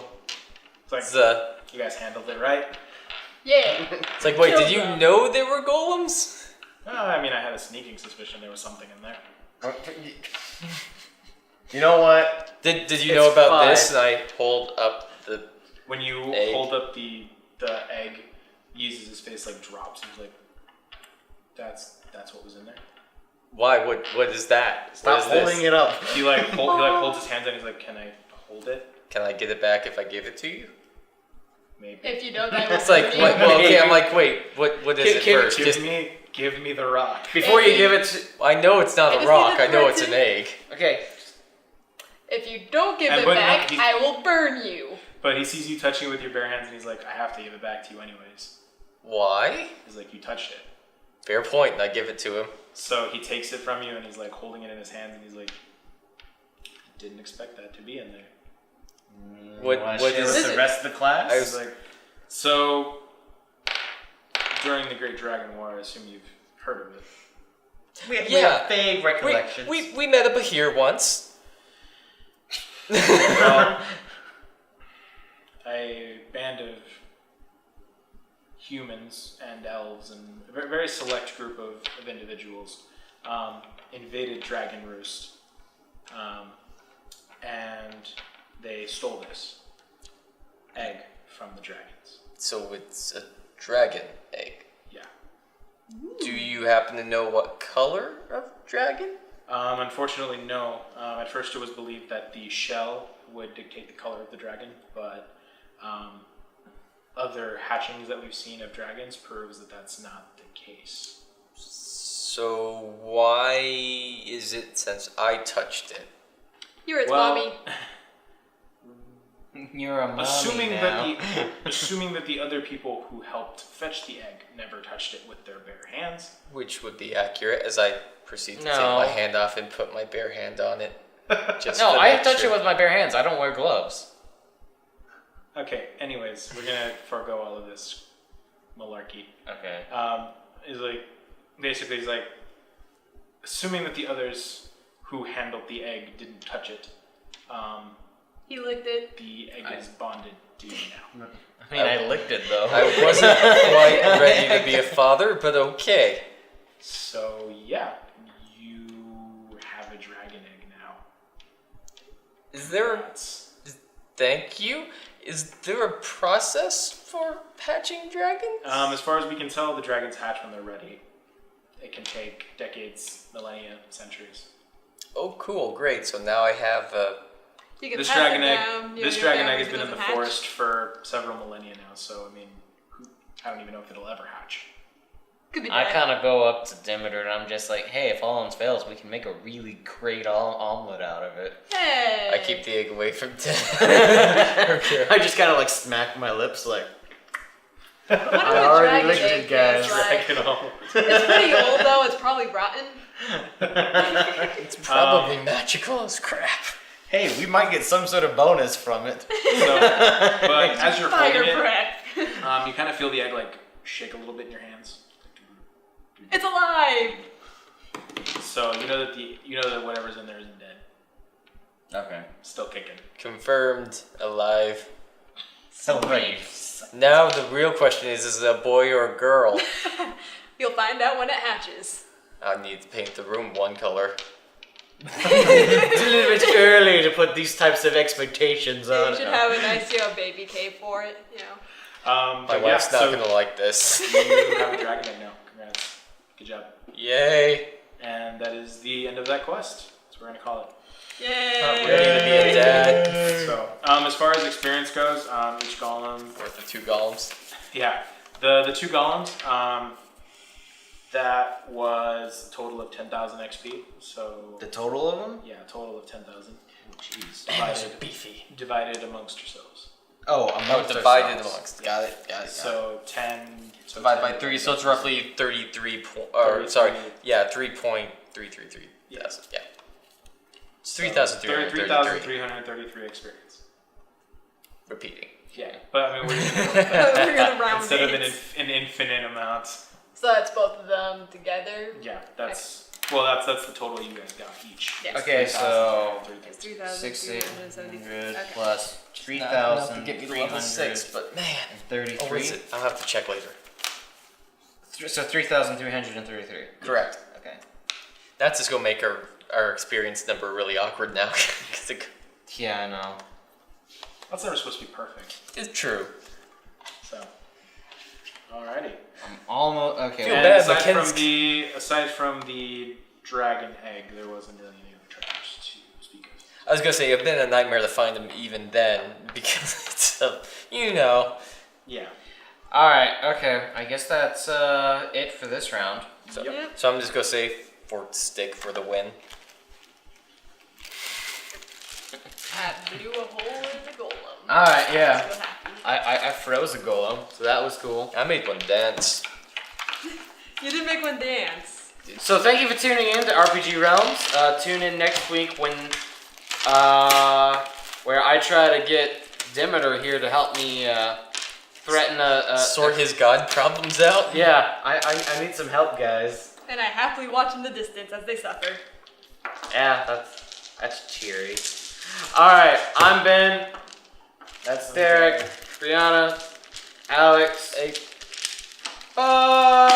It's like, It's, you guys handled it right. Yeah. it's like, wait, did you know there were golems? I mean, I had a sneaking suspicion there was something in there. You know what? Did you It's know about fine. this? And I hold up the... When you Egg. hold up the egg, uses his face like drops. And he's like, "That's what was in there." Why? What is that? Stop what is holding it up. He holds his hands and he's like, "Can I hold it?" Can I get it back if I give it to you? Maybe. If you don't, I will. It's like, what, well, okay, I'm like, wait, what is it first? Give me the rock. Before you give it to... I know it's not I a just rock. need I a know it's an person. egg. Okay. If you don't give And it but back, no, I will burn you. But he sees you touching it with your bare hands and he's like, "I have to give it back to you anyways." Why? He's like, "You touched it." Fair point. And I give it to him. So he takes it from you and he's like holding it in his hands and he's like, "Didn't expect that to be in there." What is with the it? rest of the class? I was like, so during the Great Dragon War, I assume you've heard of it. We Yeah. have vague recollections. We met up here once. Well, a band of humans and elves and a very select group of individuals invaded Dragon Roost, and they stole this egg from the dragons. So it's a dragon egg. Yeah. Do you happen to know what color of dragon? Unfortunately, no. At first, it was believed that the shell would dictate the color of the dragon, but other hatchings that we've seen of dragons proves that that's not the case. So why is it since I touched it? You're its Well, mommy. You're a mommy Assuming now. assuming that the other people who helped fetch the egg never touched it with their bare hands. Which would be accurate as I proceed to take No. my hand off and put my bare hand on it. Just No, to I make touch sure. it with my bare hands. I don't wear gloves. Okay. Anyways, we're gonna forego all of this malarkey. Okay. He's like, assuming that the others who handled the egg didn't touch it, He licked it. the egg is bonded to you now. I mean, I licked it though. I wasn't quite ready to be a father, but okay. So yeah, you have a dragon egg now. Is there? That's- Thank you. Is there a process for hatching dragons? As far as we can tell, the dragons hatch when they're ready. It can take decades, millennia, centuries. Oh, cool, great. So now I have. You can This pass dragon it egg, down. this Your dragon family egg has been in the doesn't hatch. forest for several millennia now. So I mean, I don't even know if it'll ever hatch. Could be I dead. kind of go up to Demeter and I'm just like, hey, if all else fails, we can make a really great omelet out of it. Hey. I keep the egg away from Ted. Okay. I just kind of like smack my lips like, I wonder what I already dragon licked egg it, guys. tastes like. Dragon omelet. It's pretty old though. It's probably rotten. It's probably magical as crap. hey, we might get some sort of bonus from it. So, but as you're Fire holding it, breath. you kind of feel the egg like shake a little bit in your hands. It's alive. So you know that whatever's in there isn't dead. Okay. Still kicking. Confirmed, alive. So Now the real question is it a boy or a girl? You'll find out when it hatches. I need to paint the room one color. It's a little bit early to put these types of expectations on. You should have a nice, baby cave for it. My But wife's yeah, not so gonna like this. you have a dragon egg now. Congrats. Good job. Yay! And that is the end of that quest. That's what we're gonna call it. Yay! Ready to be a dad. So, as far as experience goes, each golem, Worth the 2 golems. yeah, the 2 golems, that was a total of 10,000 XP. So The total of them? yeah, a total of 10,000. Jeez. Divided, beefy. divided amongst yourselves. Oh, Oh, amongst divided ourselves. amongst. Got it. So 10. So Divide by 10 3, so it's roughly 33 sorry, yeah, 3.333 Yeah. thousand, yeah. It's 3,333. 3,333 experience. Repeating. Yeah, but I mean, we're We're gonna round instead of it. an infinite amount. So that's both of them together. Yeah, that's the total you guys got each. Yes. Okay, so 3,333. It's 3,373. 6,800 Okay. plus Not enough to get me to level 6, 3,333. but man. Oh, is it? I'll have to check later. So 3,333. Correct. Okay. That's just gonna make our experience number really awkward now. 'Cause Yeah, I know. That's never supposed to be perfect. it's true. So, Alrighty. I'm almost okay. Feel And bad, aside but from aside from the dragon egg, there wasn't really any other treasures to speak of. I was gonna say it'd been a nightmare to find them even then because it's Yeah. All right. Okay. I guess that's it for this round. So, Yep. so I'm just gonna say forked stick for the win. That blew a hole in the golem. All right. Yeah. So happy. I froze a golem, so that was cool. I made one dance. You did make one dance. So thank you for tuning in to RPG Realms. Tune in next week when where I try to get Demeter here to help me threaten Sort his god problems out. Yeah, I need some help, guys. And I happily watch in the distance as they suffer. Yeah, that's cheery. All right, I'm Ben. That's Derek, Brianna, Alex. Bye.